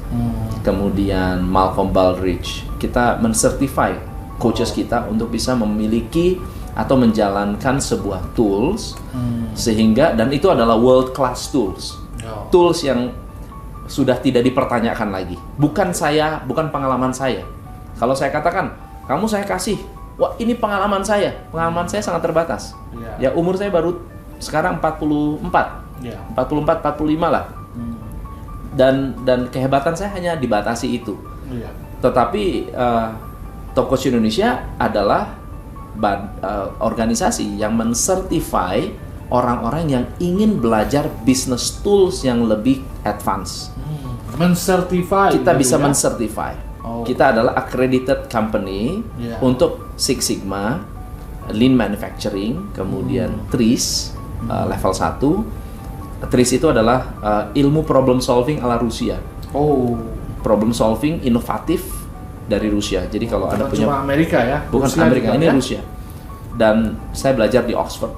kemudian Malcolm Baldrige. Kita mensertify coaches kita untuk bisa memiliki atau menjalankan sebuah tools, sehingga, dan itu adalah world class tools. Tools yang sudah tidak dipertanyakan lagi. Bukan pengalaman saya. Kalau saya katakan, kamu saya kasih, wah ini pengalaman saya sangat terbatas. Ya umur saya baru sekarang 44, 45 lah. Dan kehebatan saya hanya dibatasi itu. Tetapi Top Coach Indonesia adalah organisasi yang mensertify orang-orang yang ingin belajar business tools yang lebih advance. Men-certify. Kita bisa ya? men-certify. Oh. Kita adalah accredited company untuk Six Sigma, Lean Manufacturing, kemudian TRIS level 1. TRIS itu adalah ilmu problem solving ala Rusia. Oh. Problem solving inovatif dari Rusia. Jadi kalau Anda punya cuma Amerika ya? Bukan Rusia Amerika, juga, ini ya? Rusia. Dan saya belajar di Oxford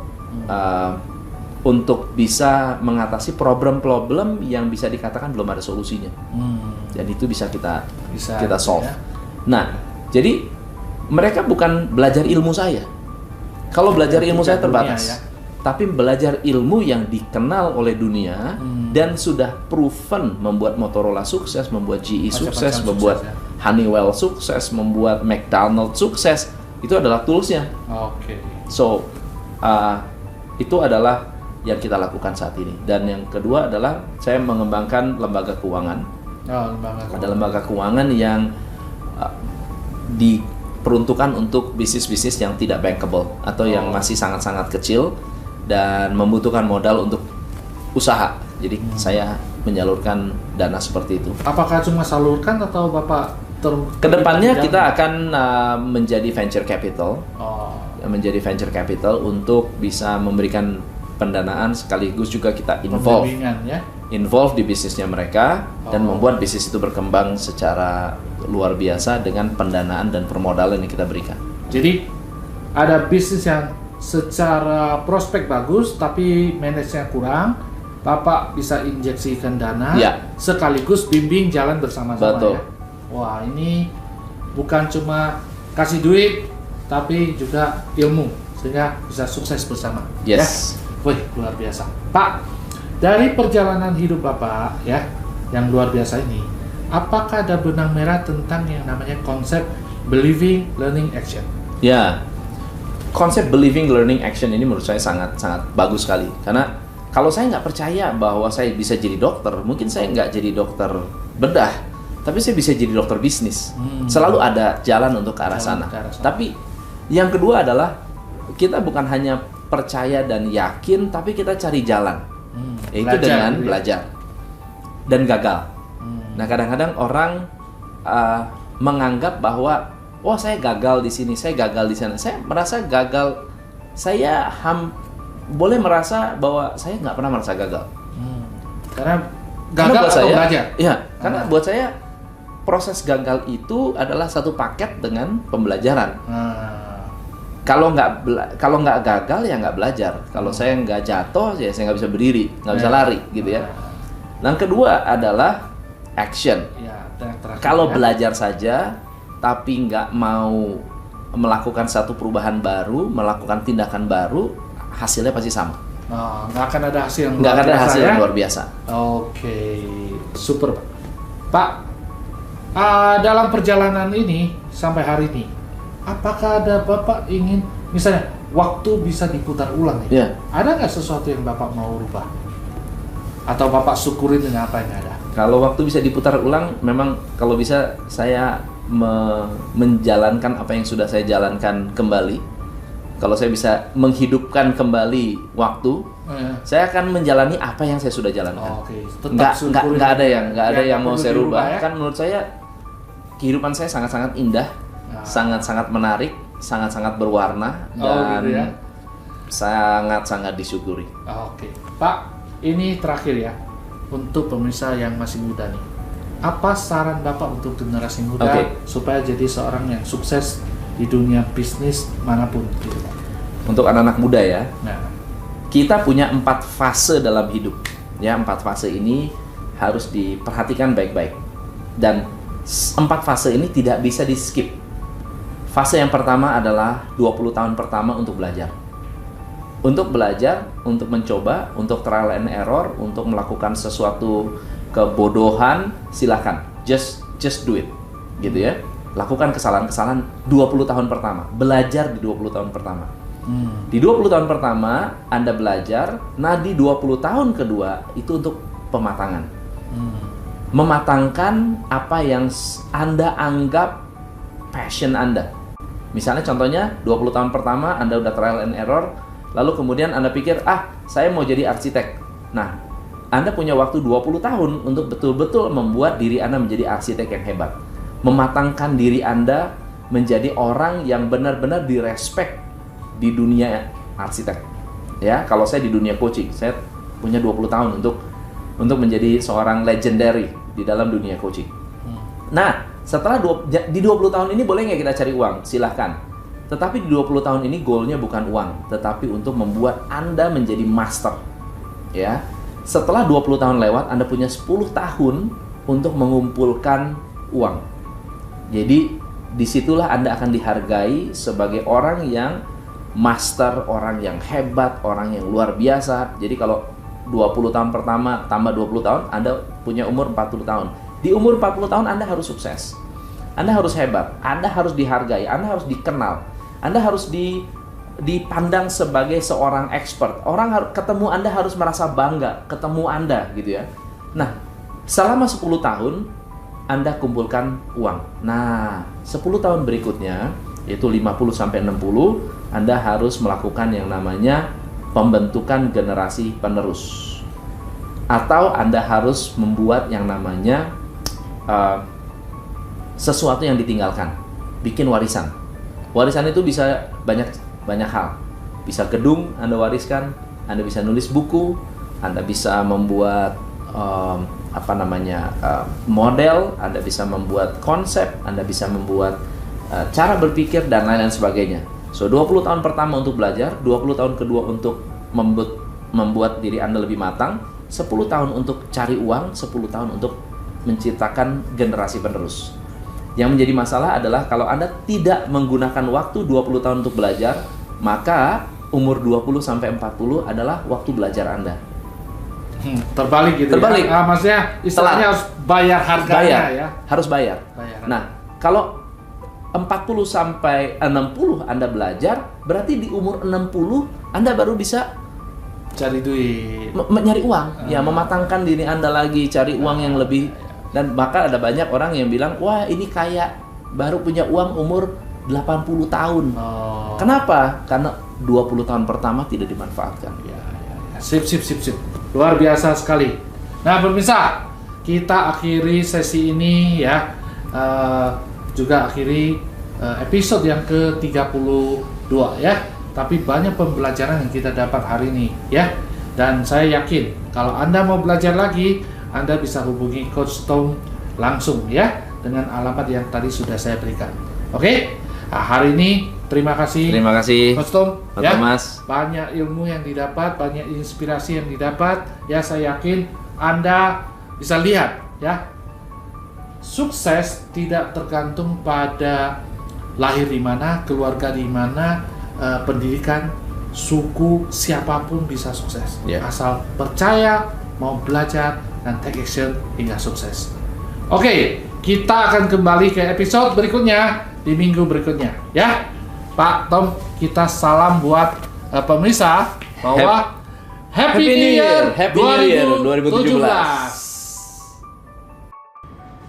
untuk bisa mengatasi problem-problem yang bisa dikatakan belum ada solusinya. Dan itu bisa kita solve. Ya. Nah, jadi mereka bukan belajar ilmu saya. Kalau belajar ilmu saya terbatas. Dunia, ya? Tapi belajar ilmu yang dikenal oleh dunia dan sudah proven membuat Motorola sukses, membuat GE sukses, membuat Honeywell sukses, membuat McDonald sukses, itu adalah toolsnya. Oke. So itu adalah yang kita lakukan saat ini. Dan yang kedua adalah saya mengembangkan lembaga keuangan. Ada lembaga keuangan yang diperuntukkan untuk bisnis-bisnis yang tidak bankable atau yang masih sangat-sangat kecil dan membutuhkan modal untuk usaha. Jadi saya menyalurkan dana seperti itu. Apakah cuma salurkan atau Bapak Kedepannya kita akan menjadi venture capital, menjadi venture capital untuk bisa memberikan pendanaan sekaligus juga kita involve di bisnisnya mereka dan membuat bisnis itu berkembang secara luar biasa dengan pendanaan dan permodalan yang kita berikan. Jadi ada bisnis yang secara prospek bagus tapi manage-nya kurang, Bapak bisa injeksikan dana sekaligus bimbing jalan bersama-sama. Betul. Ya. Wah, ini bukan cuma kasih duit tapi juga ilmu sehingga bisa sukses bersama. Yes. Ya? Wih, luar biasa. Pak, dari perjalanan hidup Bapak ya yang luar biasa ini, apakah ada benang merah tentang yang namanya konsep believing, learning, action? Ya. Konsep believing, learning, action ini menurut saya sangat-sangat bagus sekali. Karena kalau saya nggak percaya bahwa saya bisa jadi dokter, mungkin saya nggak jadi dokter bedah, tapi saya bisa jadi dokter bisnis. Selalu ada jalan untuk ke arah sana. Tapi yang kedua adalah kita bukan hanya percaya dan yakin, tapi kita cari jalan. Yaitu dengan belajar dan gagal. Nah, kadang-kadang orang menganggap bahwa wah, saya gagal di sini, saya gagal di sana. Saya merasa gagal. Saya boleh merasa bahwa saya nggak pernah merasa gagal. Karena gagal atau belajar? Iya, karena buat saya proses gagal itu adalah satu paket dengan pembelajaran. Kalau nggak gagal ya nggak belajar. Kalau saya nggak jatuh ya saya nggak bisa berdiri, nggak bisa lari, gitu ya. Yang kedua adalah action. Kalau belajar saja tapi nggak mau melakukan satu perubahan baru, melakukan tindakan baru, hasilnya pasti sama. Nggak akan ada hasil yang luar biasa. Oke, super Pak. Dalam perjalanan ini sampai hari ini, apakah ada Bapak ingin, misalnya waktu bisa diputar ulang nih? Yeah. Ada nggak sesuatu yang Bapak mau rubah? Atau Bapak syukurin dengan apa yang ada? Kalau waktu bisa diputar ulang, memang kalau bisa saya menjalankan apa yang sudah saya jalankan kembali. Kalau saya bisa menghidupkan kembali waktu, saya akan menjalani apa yang saya sudah jalankan. Nggak ada yang mau saya rubah. Ya? Kan menurut saya kehidupan saya sangat-sangat indah, sangat-sangat menarik, sangat-sangat berwarna dan gitu ya? sangat-sangat disyukuri. Oke, Pak, ini terakhir ya untuk pemirsa yang masih muda nih. Apa saran Bapak untuk generasi muda supaya jadi seorang yang sukses di dunia bisnis manapun gitu, Pak? Untuk anak-anak muda ya, kita punya 4 fase dalam hidup. Ya, 4 fase ini harus diperhatikan baik-baik. Dan 4 fase ini tidak bisa di-skip. Fase yang pertama adalah 20 tahun pertama untuk belajar. Untuk belajar, untuk mencoba, untuk trial and error, untuk melakukan sesuatu kebodohan, silakan. Just do it. Gitu ya. Lakukan kesalahan-kesalahan 20 tahun pertama. Belajar di 20 tahun pertama. Di 20 tahun pertama Anda belajar. Nah, di 20 tahun kedua itu untuk pematangan. Mematangkan apa yang Anda anggap passion Anda. Misalnya contohnya 20 tahun pertama Anda udah trial and error, Lalu kemudian Anda pikir, saya mau jadi arsitek. Nah, Anda punya waktu 20 tahun untuk betul-betul membuat diri Anda menjadi arsitek yang hebat. Mematangkan diri Anda menjadi orang yang benar-benar direspek di dunia arsitek. Ya, kalau saya di dunia coaching, saya punya 20 tahun untuk menjadi seorang legendary di dalam dunia coaching. Nah, setelah di 20 tahun ini boleh nggak kita cari uang? Silahkan. Tetapi di 20 tahun ini goalnya bukan uang, tetapi untuk membuat Anda menjadi master. Ya. Setelah 20 tahun lewat, Anda punya 10 tahun untuk mengumpulkan uang. Jadi, disitulah Anda akan dihargai sebagai orang yang master, orang yang hebat, orang yang luar biasa. Jadi kalau 20 tahun pertama tambah 20 tahun, Anda punya umur 40 tahun. Di umur 40 tahun Anda harus sukses. Anda harus hebat, Anda harus dihargai, Anda harus dikenal. Anda harus dipandang sebagai seorang expert. Orang ketemu Anda harus merasa bangga ketemu Anda gitu ya. Nah, selama 10 tahun Anda kumpulkan uang. Nah, 10 tahun berikutnya yaitu 50 sampai 60, Anda harus melakukan yang namanya pembentukan generasi penerus. Atau Anda harus membuat yang namanya sesuatu yang ditinggalkan, bikin warisan. Warisan itu bisa banyak hal. Bisa gedung Anda wariskan, Anda bisa nulis buku, Anda bisa membuat model, Anda bisa membuat konsep, Anda bisa membuat cara berpikir dan lain-lain sebagainya. So 20 tahun pertama untuk belajar, 20 tahun kedua untuk membuat diri Anda lebih matang, 10 tahun untuk cari uang, 10 tahun untuk menciptakan generasi penerus. Yang menjadi masalah adalah kalau Anda tidak menggunakan waktu 20 tahun untuk belajar, maka umur 20 sampai 40 adalah waktu belajar Anda. Terbalik gitu. Terbalik. Ya? Maksudnya istilahnya harus bayar harganya ya. Harus bayar. Nah, kalau 40 sampai 60 Anda belajar, berarti di umur 60 Anda baru bisa cari duit, nyari uang, ya mematangkan diri Anda lagi, cari uang yang lebih. Dan bahkan ada banyak orang yang bilang, wah ini kayak baru punya uang umur 80 tahun. Kenapa? Karena 20 tahun pertama tidak dimanfaatkan. Ya. Sip. Luar biasa sekali. Nah pemirsa, kita akhiri sesi ini ya. Juga akhiri episode yang ke-32 ya. Tapi banyak pembelajaran yang kita dapat hari ini ya. Dan saya yakin kalau Anda mau belajar lagi, Anda bisa hubungi Coach Tom langsung ya, dengan alamat yang tadi sudah saya berikan. Oke? Nah, hari ini terima kasih Coach Tom ya. Mas. Banyak ilmu yang didapat, banyak inspirasi yang didapat ya. Saya yakin Anda bisa lihat ya, sukses tidak tergantung pada lahir di mana, keluarga di mana, pendidikan, suku, siapapun bisa sukses. Asal percaya, mau belajar, dan take action hingga sukses. Oke, kita akan kembali ke episode berikutnya di minggu berikutnya ya. Pak Tom, kita salam buat pemirsa bahwa Happy New Year 2017.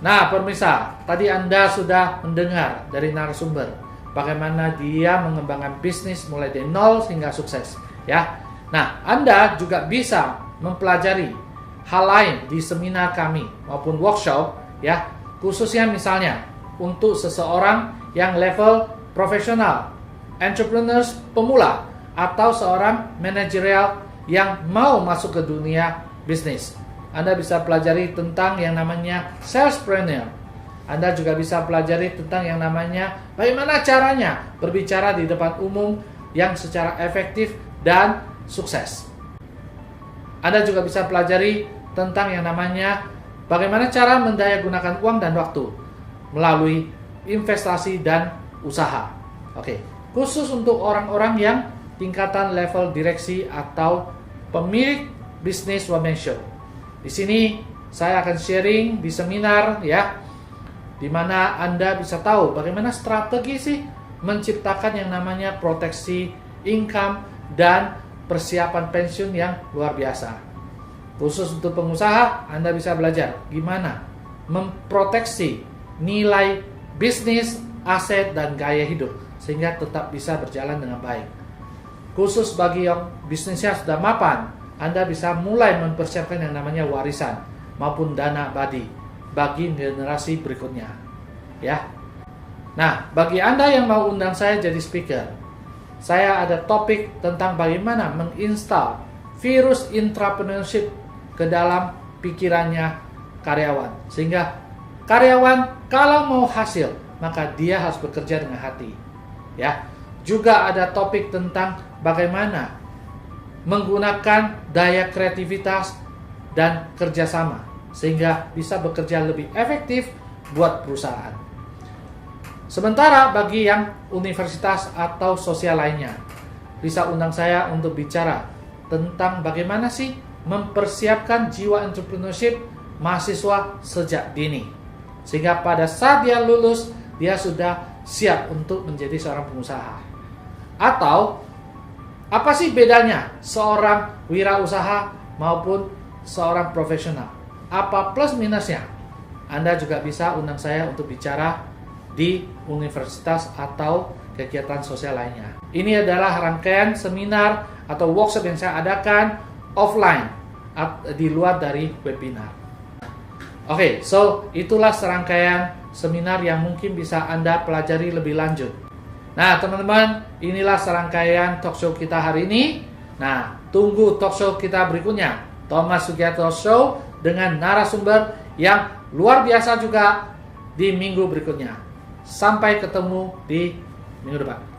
Nah pemirsa, tadi Anda sudah mendengar dari narasumber bagaimana dia mengembangkan bisnis mulai dari nol hingga sukses ya. Nah Anda juga bisa mempelajari hal lain di seminar kami maupun workshop ya, khususnya misalnya untuk seseorang yang level profesional, entrepreneurs pemula, atau seorang manajerial yang mau masuk ke dunia bisnis. Anda bisa pelajari tentang yang namanya salespreneur. Anda juga bisa pelajari tentang yang namanya bagaimana caranya berbicara di depan umum yang secara efektif dan sukses. Anda juga bisa pelajari tentang yang namanya bagaimana cara mendayagunakan uang dan waktu melalui investasi dan usaha. Oke, khusus untuk orang-orang yang tingkatan level direksi atau pemilik bisnis one man show. Di sini saya akan sharing di seminar ya, di mana Anda bisa tahu bagaimana strategi sih menciptakan yang namanya proteksi income dan persiapan pensiun yang luar biasa. Khusus untuk pengusaha, Anda bisa belajar gimana memproteksi nilai bisnis, aset, dan gaya hidup sehingga tetap bisa berjalan dengan baik. khusus bagi yang bisnisnya sudah mapan, Anda bisa mulai mempersiapkan yang namanya warisan maupun dana abadi bagi generasi berikutnya. Ya. Nah, bagi Anda yang mau undang saya jadi speaker, saya ada topik tentang bagaimana menginstal virus entrepreneurship ke dalam pikirannya karyawan. Sehingga karyawan kalau mau hasil, maka dia harus bekerja dengan hati. Ya. Juga ada topik tentang bagaimana menggunakan daya kreativitas dan kerjasama sehingga bisa bekerja lebih efektif buat perusahaan. Sementara bagi yang universitas atau sosial lainnya, bisa undang saya untuk bicara tentang bagaimana sih mempersiapkan jiwa entrepreneurship mahasiswa sejak dini. Sehingga pada saat dia lulus, dia sudah siap untuk menjadi seorang pengusaha. Atau, apa sih bedanya seorang wirausaha maupun seorang profesional? Apa plus minusnya? Anda juga bisa undang saya untuk bicara di universitas atau kegiatan sosial lainnya. Ini adalah rangkaian seminar atau workshop yang saya adakan offline di luar dari webinar. Oke, so itulah serangkaian seminar yang mungkin bisa Anda pelajari lebih lanjut. Nah, teman-teman, inilah serangkaian talkshow kita hari ini. Nah, tunggu talkshow kita berikutnya, Thomas Sugiarto Show, dengan narasumber yang luar biasa juga di minggu berikutnya. Sampai ketemu di minggu depan.